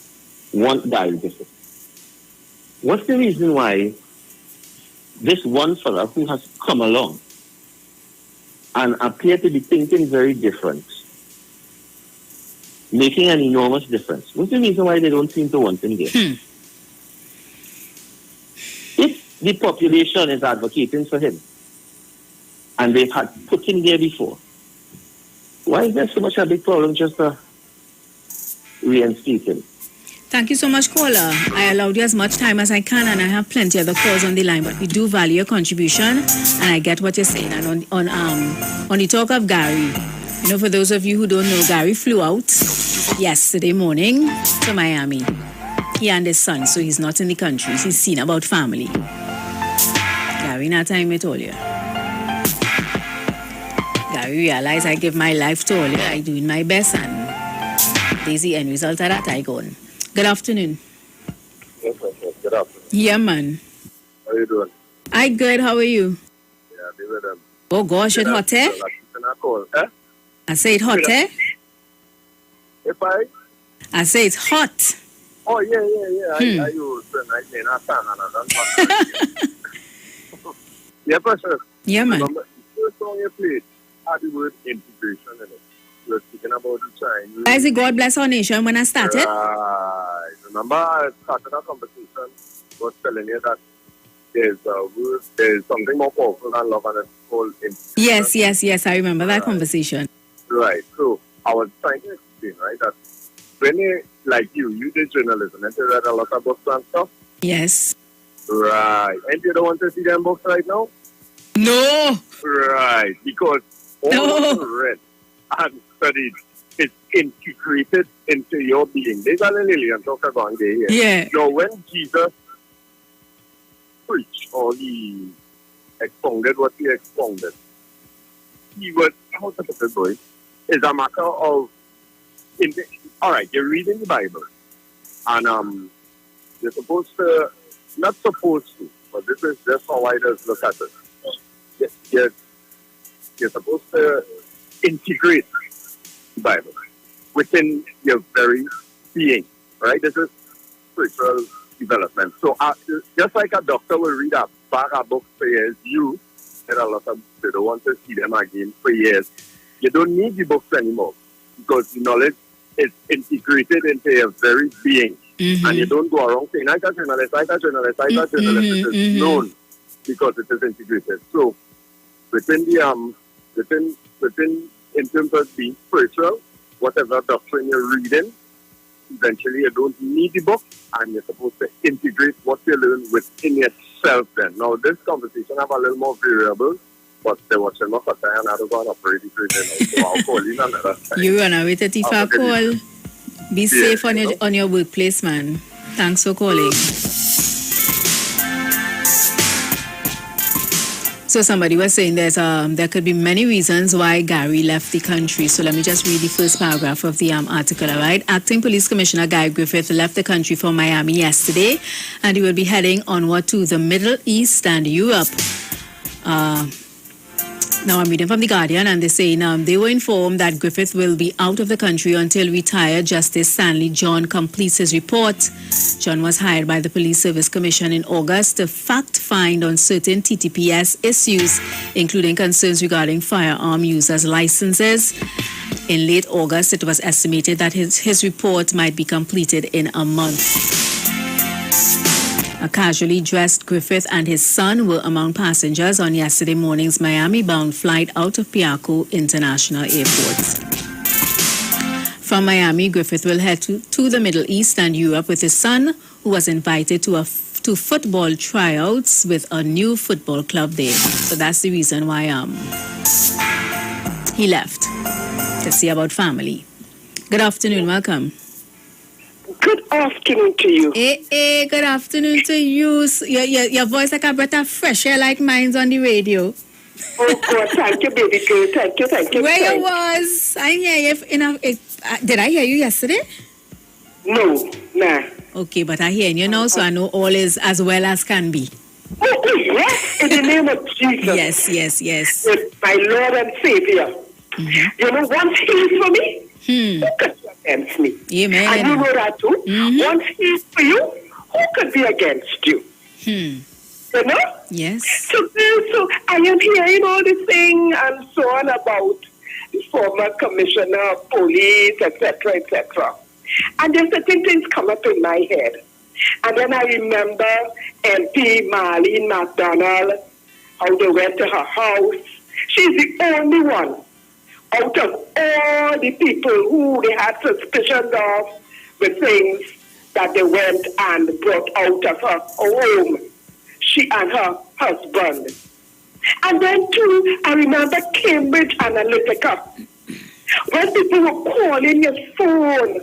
want Gary Griffith. What's the reason why this one fellow who has come along and appear to be thinking very different, making an enormous difference? What's the reason why they don't seem to want him there? If the population is advocating for him, and they've had put him there before, why is there so much a big problem just to reinstate him? Thank you so much, caller. I allowed you as much time as I can, and I have plenty of other calls on the line, but we do value your contribution, and I get what you're saying. And on the talk of Gary, you know, for those of you who don't know, Gary flew out yesterday morning to Miami. He and his son, so he's not in the country. He's seen about family. Gary, not time I told you. Gary realized I give my life to all you. I doing my best, and there's the end result of that. I gone. Good afternoon. Yes, good afternoon. Yeah, man. How you doing? I good. How are you? Yeah, they were them. Oh gosh, it hot, eh? I say it hot, eh? If I say it's hot. Oh, yeah. I use the night in a fan and yeah, for sure. Yeah, man. The first song you played had the word integration in it. You're speaking about the Chinese. I say God bless our nation when I started. Right. Remember, I started a conversation was telling you that there's something more powerful than love, and it's called integration. Yes. I remember that conversation. Right. So I was trying to explain, right, that when you did journalism and you read a lot of books and stuff. Yes. Right. And you don't want to see them books right now? No. Right. Because all you read and studied is integrated into your being. There's a Lillian talk about here. Yeah. So when Jesus preached or he expounded what he expounded, he was, how to put it, boy, it's a matter of, all right, you're reading the Bible, and you're supposed to, not supposed to, but this is just how I just look at it. You're supposed to integrate the Bible within your very being, right? This is spiritual development. So just like a doctor will read a bag of books for years, you, and a lot of people don't want to see them again for years. You don't need the books anymore because the knowledge is integrated into your very being. Mm-hmm. And you don't go around saying, I got journalist, it is known because it is integrated. So within in terms of being spiritual, whatever doctrine you're reading, eventually you don't need the book, and you're supposed to integrate what you learn within yourself then. Now this conversation have a little more variables, but they were still not time, and I don't want to pretty now. So I'll call you another time. You run away to Tifa call. Be safe on your workplace, man. Thanks for calling. So somebody was saying there could be many reasons why Gary left the country. So let me just read the first paragraph of the article, all right? Acting Police Commissioner Guy Griffith left the country for Miami yesterday, and he will be heading onward to the Middle East and Europe. Now I'm reading from The Guardian, and they're saying they were informed that Griffith will be out of the country until retired Justice Stanley John completes his report. John was hired by the Police Service Commission in August to fact-find on certain TTPS issues, including concerns regarding firearm users' licenses. In late August, it was estimated that his report might be completed in a month. A casually dressed Griffith and his son were among passengers on yesterday morning's Miami-bound flight out of Piarco International Airport. From Miami, Griffith will head to the Middle East and Europe with his son, who was invited to football tryouts with a new football club there. So that's the reason why he left, to see about family. Good afternoon, welcome. Good afternoon to you. Hey, good afternoon to you. Your voice like a breath of fresh air like mine's on the radio. Oh, God, thank you, baby girl. Thank you. Where you was? I hear you. Did I hear you yesterday? No, nah. Okay, but I hear you now, so I know all is as well as can be. Oh, yes, in the name of Jesus. Yes. My Lord and Savior. Mm-hmm. You know, once he is for me, who could be against me? Amen. And you know that too. Mm-hmm. Once he is for you, who could be against you? You know? Yes. So I am hearing all this thing and so on about the former commissioner of police, etc., etc. And then certain things come up in my head. And then I remember MP Marlene McDonald, how they went to her house. She's the only one out of all the people who they had suspicions of with things that they went and brought out of her home. She and her husband. And then too, I remember Cambridge Analytica. When people were calling your phone,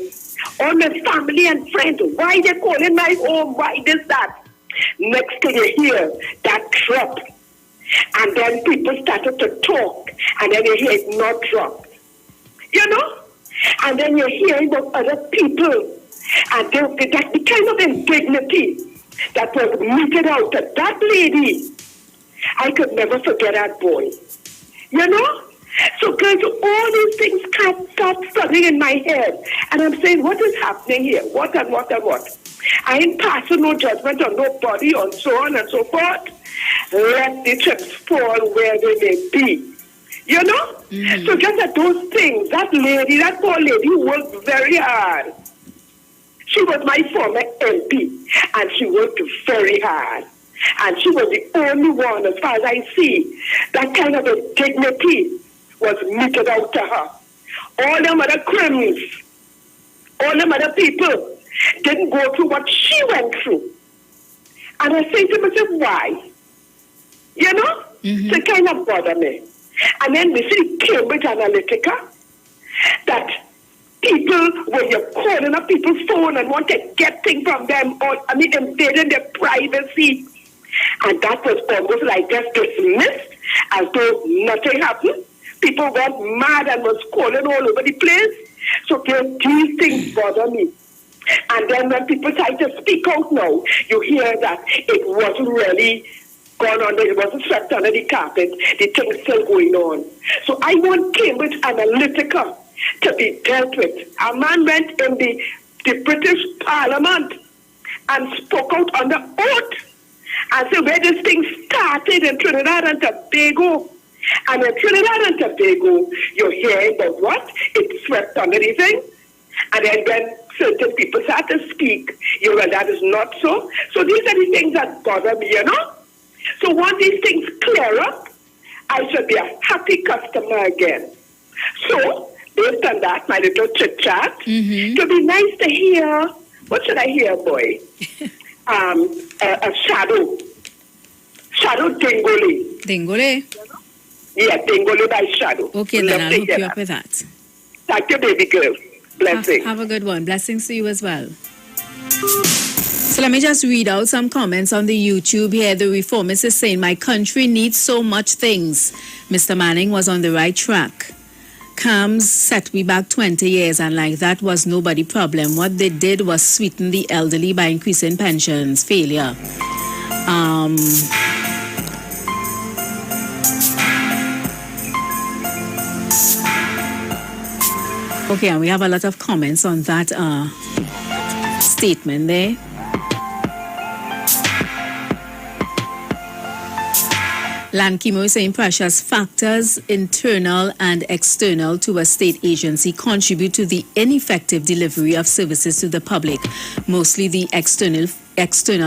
all my family and friends, why they calling my home, why this, that? Next thing you hear, that drop. And then people started to talk, and then you hear it not drop. You know? And then you're hearing about other people, and that the kind of indignity that was meted out to that lady. I could never forget that boy. You know? So, girls, all these things can't stop flooding in my head. And I'm saying, what is happening here? What and what and what? I ain't passing no judgment on nobody, and so on and so forth. Let the chips fall where they may be. You know? Mm-hmm. So just at those things, that lady, that poor lady worked very hard. She was my former MP, and she worked very hard. And she was the only one, as far as I see, that kind of a dignity was meted out to her. All them other criminals, all them other people didn't go through what she went through. And I say to myself, why? You know? Mm-hmm. So it kind of bother me. And then we see Cambridge Analytica, that people, when you're calling up people's phone and want to get things from them, or invading their privacy, and that was almost like just dismissed as though nothing happened. People got mad and was calling all over the place. So these things bother me. And then when people try to speak out now, you hear that it wasn't really gone under, it wasn't swept under the carpet. The thing's still going on. So I want Cambridge Analytica to be dealt with. A man went in the British Parliament and spoke out under oath and said where this thing started in Trinidad and Tobago. And in Trinidad and Tobago, you're hearing about what? It swept under the thing. And then when certain people start to speak, you know, that is not so. So these are the things that bother me, you know. So once these things clear up, I should be a happy customer again. So, based on that, my little chit-chat, it would be nice to hear, what should I hear, boy? A shadow. Shadow Dingole. Dingole? Yeah, Dingole by Shadow. Okay, then I'll hook you up with that. Thank you, baby girl. Blessings. Have a good one. Blessings to you as well. So let me just read out some comments on the YouTube here. The reformist is saying, my country needs so much things. Mr. Manning was on the right track. CAMS set we back 20 years, and like that was nobody problem. What they did was sweeten the elderly by increasing pensions. Failure. Okay, and we have a lot of comments on that statement there. Lankimo is saying pressures, factors, internal and external to a state agency contribute to the ineffective delivery of services to the public. Mostly the external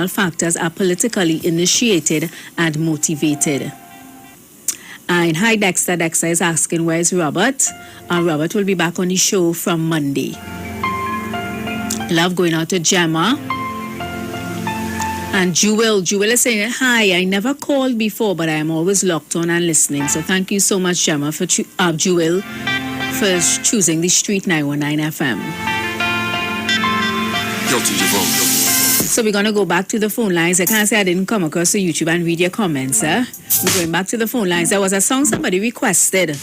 factors are politically initiated and motivated. And hi Dexter. Dexter is asking where's Robert? Robert will be back on the show from Monday. Love going out to Gemma. And Jewel is saying, hi, I never called before, but I am always locked on and listening. So thank you so much, Gemma, for Jewel, for choosing the Street 919 FM. Guilty to vote. So we're going to go back to the phone lines. I can't say I didn't come across the YouTube and read your comments. We're going back to the phone lines. There was a song somebody requested,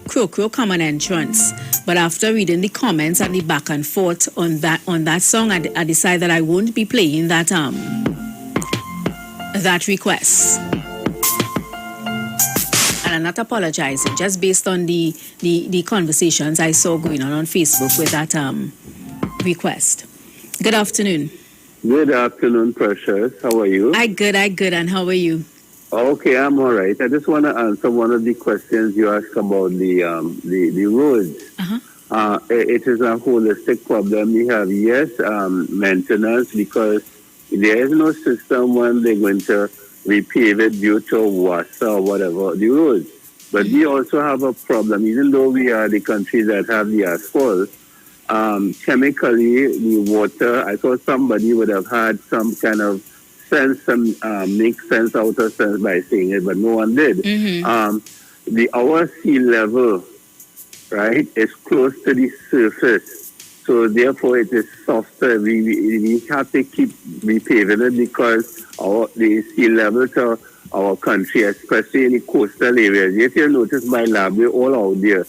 Crow Crow Common Entrance. But after reading the comments and the back and forth on that song, I decided that I won't be playing that request. And I'm not apologizing, just based on the conversations I saw going on Facebook with that request. Good afternoon. Good afternoon, Precious. How are you? I good. And how are you? Okay, I'm all right. I just want to answer one of the questions you asked about the roads. Uh-huh. It is a holistic problem. We have, maintenance, because there is no system when they're going to repave it due to water or whatever, the roads. But we also have a problem, even though we are the country that have the asphalt, chemically, the water, I thought somebody would have had some kind of sense, make sense out of sense by saying it, but no one did. Mm-hmm. Our sea level, right, is close to the surface. So therefore it is softer. We have to keep repaving it because the sea level to our country, especially in the coastal areas. If you notice my lab, we're all out there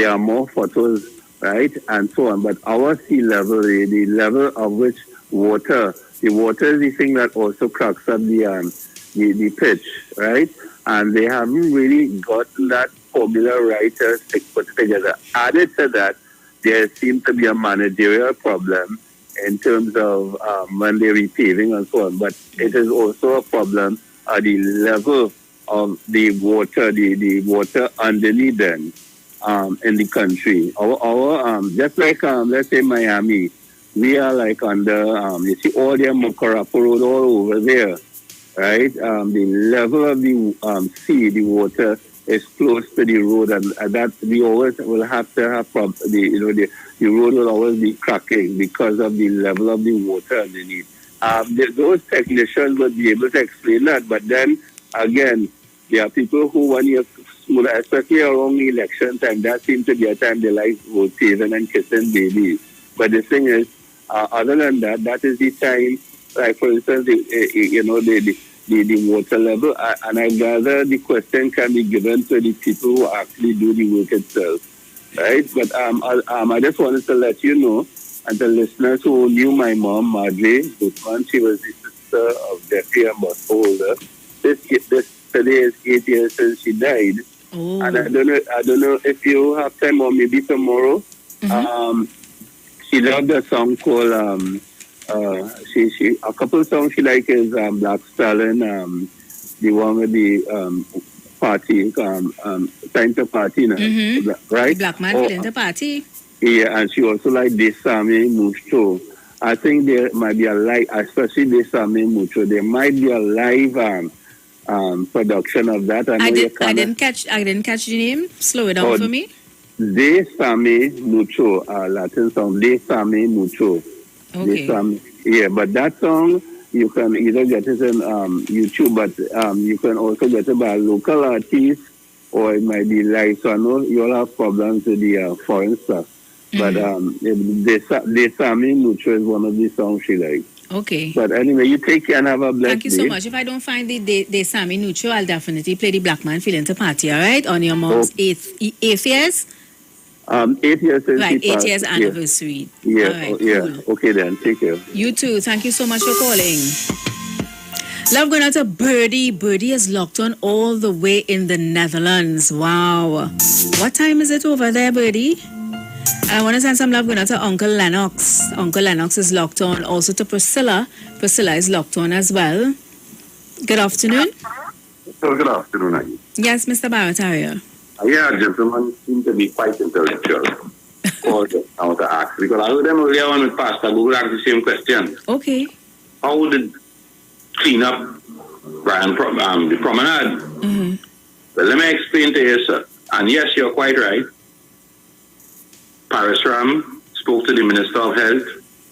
are more photos, right, and so on. But our sea level, the level of which the water is the thing that also cracks up the pitch, right? And they haven't really gotten that formula right to put it together. Added to that, there seems to be a managerial problem in terms of when they're repaving and so on. But it is also a problem at the level of the water, the water underneath them in the country. Our just like let's say Miami, we are like under you see all the Mocorapa Road all over there, right? The level of the sea, the water is close to the road, and that we always will have to have the road will always be cracking because of the level of the water underneath. Those technicians would be able to explain that, but then again, there are people who want you, especially around the election time, that seems to be a time they like road paving and kissing babies. But the thing is, other than that, that is the time, like for instance, the water level, and I gather the question can be given to the people who actually do the work itself, right? But I just wanted to let you know, and the listeners who knew my mom, Marjorie Gutman, she was the sister of Jeffrey and Holder. This today is 8 years since she died, and I don't know if you have time or maybe tomorrow. Mm-hmm. She loved a song called a couple of songs she liked is Black Stallion, the one with the party, time to party now, right? Black man feeling the party. Yeah, and she also liked Desame Mucho. I think there might be a live, especially Desame Mucho. There might be a live production of that. I didn't catch the name. Slow it down for me. Desame Mucho, Latin song. Desame Mucho. Okay. Yeah, but that song you can either get it in YouTube, but you can also get it by a local artist, or it might be live. So I know you'll have problems with the foreign stuff. But Desame Mucho is one of the songs she likes. Okay. But anyway, you take care and have a blessed Thank you so day. much. If I don't find the Sammy Nuccio, I'll definitely play the Black Man Feeling to Party, all right? On your mom's eighth years? 8 years since Right, he 8 passed. years anniversary. Yeah, All right, yeah. cool. Okay then, take care. You too. Thank you so much for calling. Love going out to Birdie. Birdie is locked on all the way in the Netherlands. Wow. What time is it over there, Birdie? I want to send some love going out to Uncle Lennox. Uncle Lennox is locked on. Also to Priscilla. Priscilla is locked on as well. Good afternoon. So good afternoon, Aggie. Yes, Mr. Barataria. Yeah, gentlemen seem to be quite intellectual. Or I want to ask, because I heard them earlier on with Pastor Google ask the same question. Okay. How did clean up the promenade? Mm-hmm. Well, let me explain to you, sir. And yes, you're quite right. Paris Ram spoke to the Minister of Health,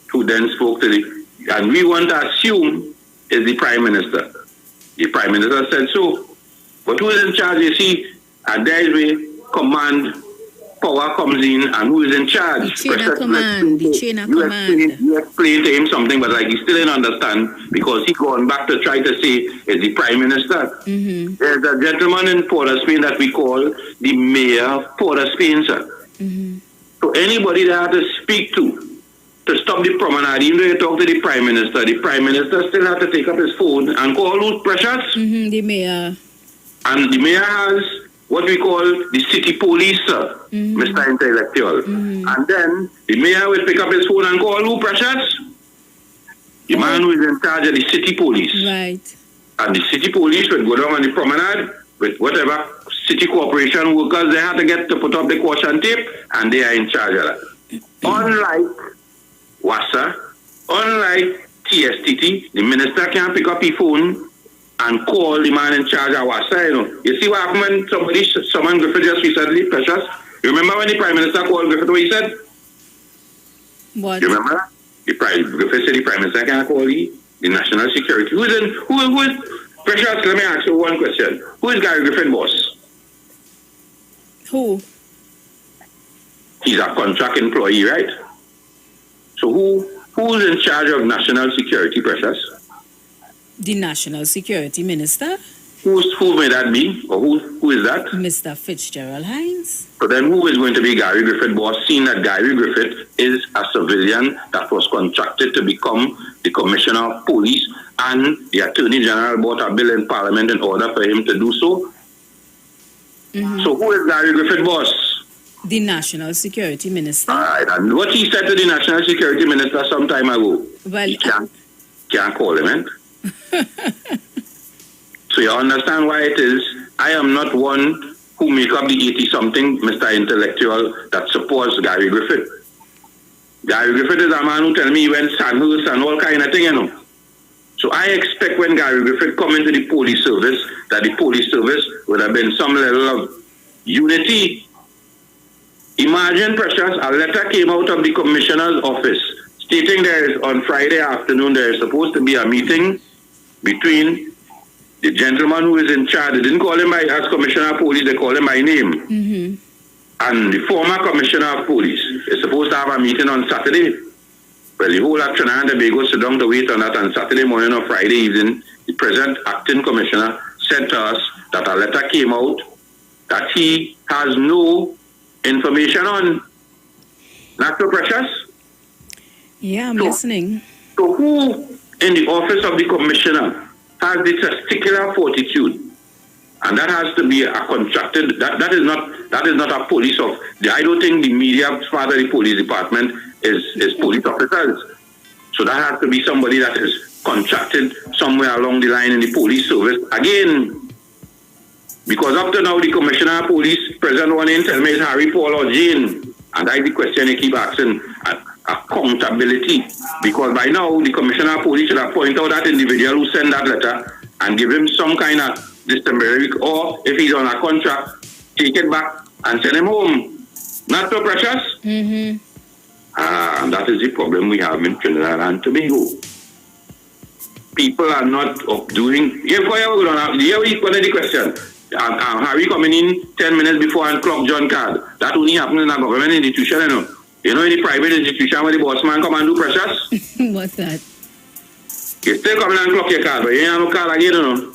who then spoke to and we want to assume is the Prime Minister. The Prime Minister said so. But who is in charge, you see, and there is where command power comes in, and who is in charge? The chain of command. You explain to him something, but like he still didn't understand, because he gone back to try to say is the Prime Minister. Mm-hmm. There's a gentleman in Port of Spain that we call the Mayor of Port of Spain, sir. Mm-hmm. So anybody that has to speak to stop the promenade, even though you talk to the Prime Minister still has to take up his phone and call those pressures. Mm-hmm, the mayor. And the mayor has what we call the city police, sir, Mr. Intellectual. Mm-hmm. And then the mayor will pick up his phone and call who pressures? The man who is in charge of the city police. Right. And the city police will go down on the promenade with whatever city corporation workers they have to put up the caution tape, and they are in charge of that. Unlike WASA, unlike TSTT, the minister can pick up his phone and call the man in charge of WASA, you know. You see what happened when someone Griffith just recently, Precious? You remember when the Prime Minister called Griffith, what he said? What? You remember? Griffith said the Prime Minister can't call the national security. Who is Precious, let me ask you one question. Who is Gary Griffith boss? Who? He's a contract employee, right? So who's in charge of national security, Precious? The National Security Minister. Who may that be? Or who is that? Mr. Fitzgerald Hines. So then who is going to be Gary Griffith boss, seeing that Gary Griffith is a civilian that was contracted to become the Commissioner of Police, and the Attorney General brought a bill in Parliament in order for him to do so? Mm-hmm. So who is Gary Griffith boss? The National Security Minister. All right, and what he said to the National Security Minister some time ago, well, he can't call him, eh? So you understand why it is I am not one who make up the 80-something Mr. Intellectual that supports Gary Griffith. Gary Griffith is a man who tell me he went Sandhurst and all kind of thing, you know. So I expect when Gary Griffith come into the police service, that the police service would have been some level of unity. Imagine, Precious, a letter came out of the Commissioner's office stating there is on Friday afternoon there is supposed to be a meeting between the gentleman who is in charge. They didn't call him as Commissioner of Police, they called him by name. Mm-hmm. And the former Commissioner of Police is supposed to have a meeting on Saturday. Well, the whole of Trinidad and Tobago sit down to wait on that on Saturday morning or Friday evening. The present acting commissioner said to us that a letter came out that he has no information on. Not so, Precious? Yeah, I'm listening. So who in the office of the commissioner has the testicular fortitude? And that has to be a contracted, that is not a police of, I don't think the media part of the police department is police officers. So that has to be somebody that is contracted somewhere along the line in the police service. Again, because up to now the commissioner of police, present one in, tell me it's Harry, Paul or Jane. And that's the question you keep asking, accountability. Because by now the commissioner of police should have pointed out that individual who sent that letter and give him some kind of disciplinary, or if he's on a contract, take it back and send him home. Not so, Precious? Mm-hmm. And that is the problem we have in Trinidad and Tobago. People are not doing. Here we put the question. Harry coming in 10 minutes before and clock John card. That only happens in a government institution, you know. You know, in the private institution where the boss man come and do, Precious? What's that? You still come and clock your card, but you ain't have no card again, you know.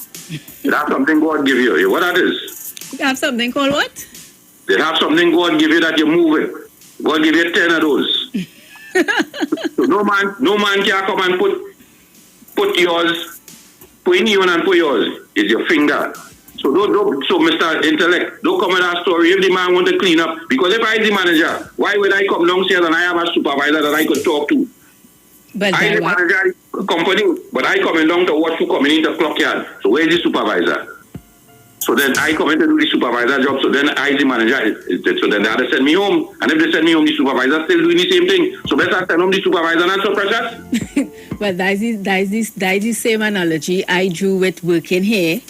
That's something God give you. What that is? You have something called what? They have something God give you that you move it. God give you 10 of those. So no man can come and put yours, put in you and put yours. It's your finger. So so Mr. Intellect, don't come with that story if the man want to clean up. Because if I the manager, why would I come downstairs and I have a supervisor that I could talk to? But I the manager of the company, but I coming down to watch who coming into the clock yard. So where's the supervisor? So then I come in to do the supervisor job. So then I the manager. So then they have to send me home. And if they send me home, the supervisor still doing the same thing. So better send home the supervisor, not so precious. But that's the same analogy I drew with working here.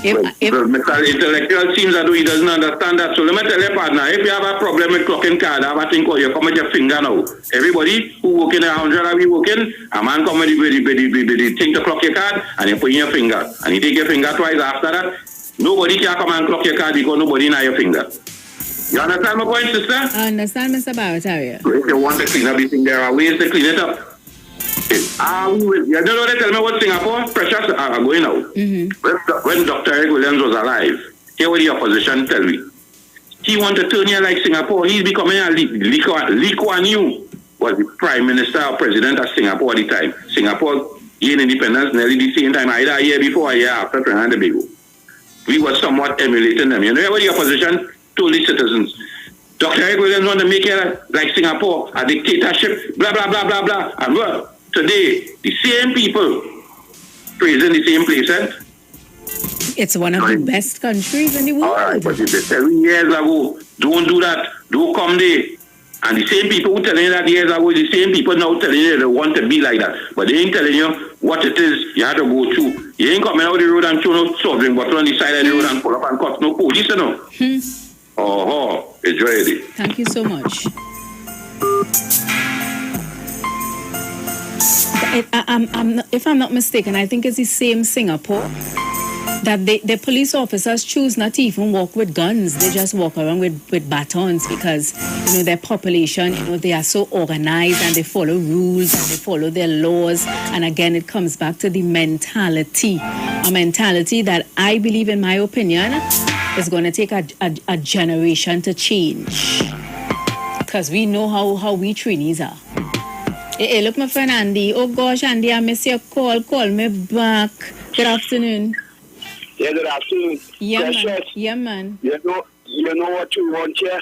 If Mr. Intellectual seems that he doesn't understand that. So let me tell your partner, if you have a problem with clocking card, I have a thing called you come with your finger now. Everybody who working 100 are we working, a man come with the thing to clock your card and you put in your finger. And you take your finger twice after that. Nobody can come and clock your card because nobody in your finger. You understand my point, sister? I understand, Mr. Barataria. So if you want to clean up this thing, there are ways to clean it up. You don't know they tell me what Singapore pressures are going out. When Dr. Eric Williams was alive, here what the opposition tell me. He want to turn here like Singapore. He's becoming a Lee Kuan Yew was the prime minister or president of Singapore at the time. Singapore gained independence nearly the same time, either a year before or a year after Trinidad and Tobago. We were somewhat emulating them. You know what the opposition told the citizens? Dr. Eric Williams want to make it like Singapore, a dictatorship, blah, blah, blah, blah, blah. And well, today, the same people praising the same place, eh? It's one of the best countries in the world. All right, but if they tell me years ago, don't do that, don't come there. And the same people who telling you that years ago, the same people now telling you they want to be like that. But they ain't telling you what it is you have to go through. You ain't coming out the road and throw no soft drink bottle on the side of the road and pull up and cut no police, you know. Enjoy it. Thank you so much. If I'm not mistaken, I think it's the same Singapore that the police officers choose not to even walk with guns. They just walk around with batons because, their population, they are so organized and they follow rules and they follow their laws. And again, it comes back to the mentality. A mentality that I believe, in my opinion, is going to take a generation to change. Because we know how we Trinis are. Hey, look, my friend Andy. Oh gosh, Andy, I miss your call. Call me back. Good afternoon. Yeah, good afternoon. Yeah, Precious. man. Yeah, man. You know what you want here?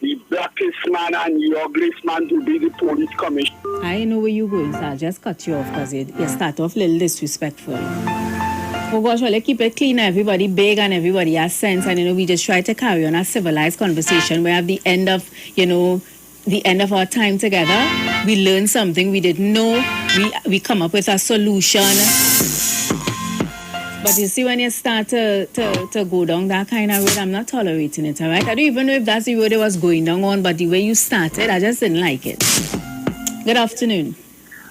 The blackest man and the ugliest man to be the police commissioner. I know where you're going, so I'll just cut you off because you start off a little disrespectful. Oh gosh, well, keep it clean. Everybody big and everybody has sense. And, we just try to carry on a civilized conversation where at the end of, the end of our time together, we learn something we didn't know. We come up with a solution. But you see, when you start to go down that kind of road, I'm not tolerating it, all right? I don't even know if that's the road it was going down on, but the way you started, I just didn't like it. Good afternoon.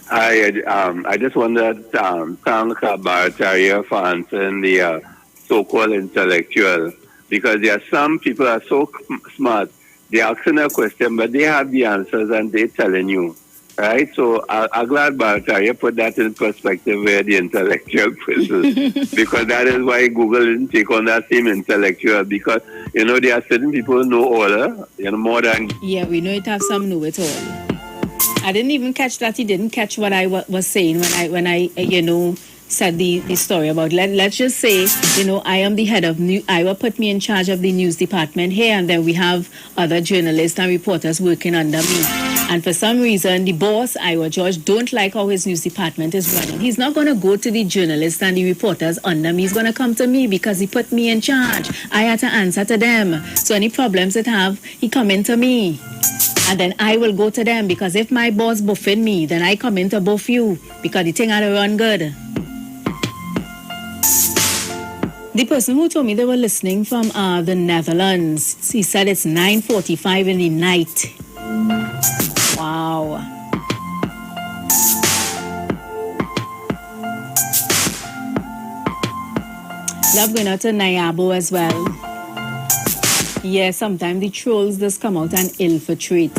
I just wanted to thank Barataria for answering the so-called intellectual, because there are some people are so smart, they're asking a question, but they have the answers and they're telling you. Right, so I'm glad Barataria put that in perspective where the intellectual person, because that is why Google didn't take on that same intellectual, because there are certain people who know order, more than. Yeah, we know it have some know it all. I didn't even catch that. He didn't catch what I was saying when I said the story about. Let's just say, I am the head of Iwer put me in charge of the news department here, and then we have other journalists and reporters working under me. And for some reason, the boss, Iwer George, don't like how his news department is running. He's not going to go to the journalists and the reporters under me. He's going to come to me because he put me in charge. I had to answer to them. So any problems it have, he come into me. And then I will go to them, because if my boss buffing me, then I come into buff you because the thing had to run good. The person who told me they were listening from the Netherlands, he said it's 9:45 in the night. Wow. Love going out to Nayabo as well. Yeah, sometimes the trolls just come out and infiltrate.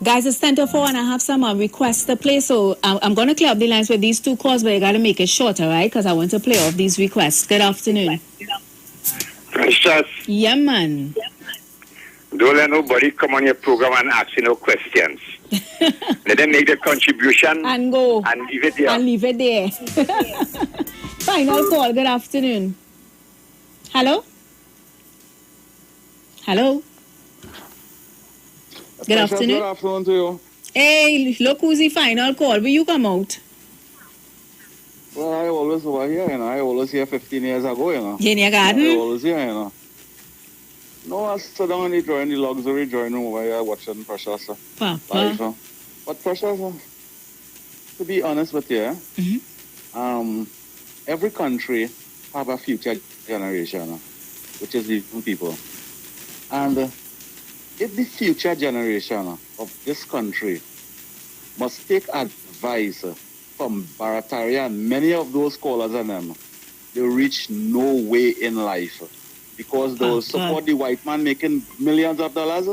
Guys, it's 10 to 4 and I have some requests to play. So I'm going to clear up the lines with these two calls, but you got to make it shorter, right? Because I want to play off these requests. Good afternoon. Precious. Yeah, man. Don't let nobody come on your program and ask you no questions. Let them make the contribution and go. And leave it there. And leave it there. Final call. Good afternoon. Hello? Hello? Good afternoon. Good afternoon to you. Hey, look who's the final call. Will you come out? Well, I always over here, you know. I always here 15 years ago, you know. In your garden? I always here, you know. No, I sit down in the luxury drawing room over here watching Precious. Papa. But Precious, to be honest with you, every country have a future generation, which is the young people. And if the future generation of this country must take advice from Barataria and many of those callers and them, they reach no way in life because they will support the white man making millions of dollars,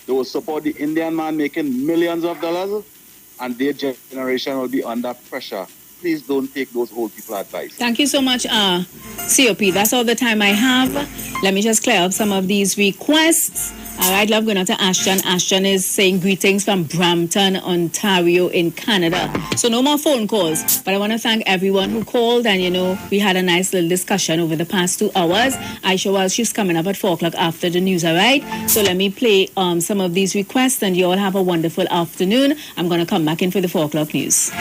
they will support the Indian man making millions of dollars, and their generation will be under pressure. Please don't take those old people advice. Thank you so much, COP. That's all the time I have. Let me just clear up some of these requests. All right, love, going on to Ashton. Ashton is saying greetings from Brampton, Ontario in Canada. So no more phone calls, but I want to thank everyone who called, and, you know, we had a nice little discussion over the past 2 hours. Aisha Wells, she's coming up at 4 o'clock after the news, all right? So let me play some of these requests, and you all have a wonderful afternoon. I'm going to come back in for the 4 o'clock news.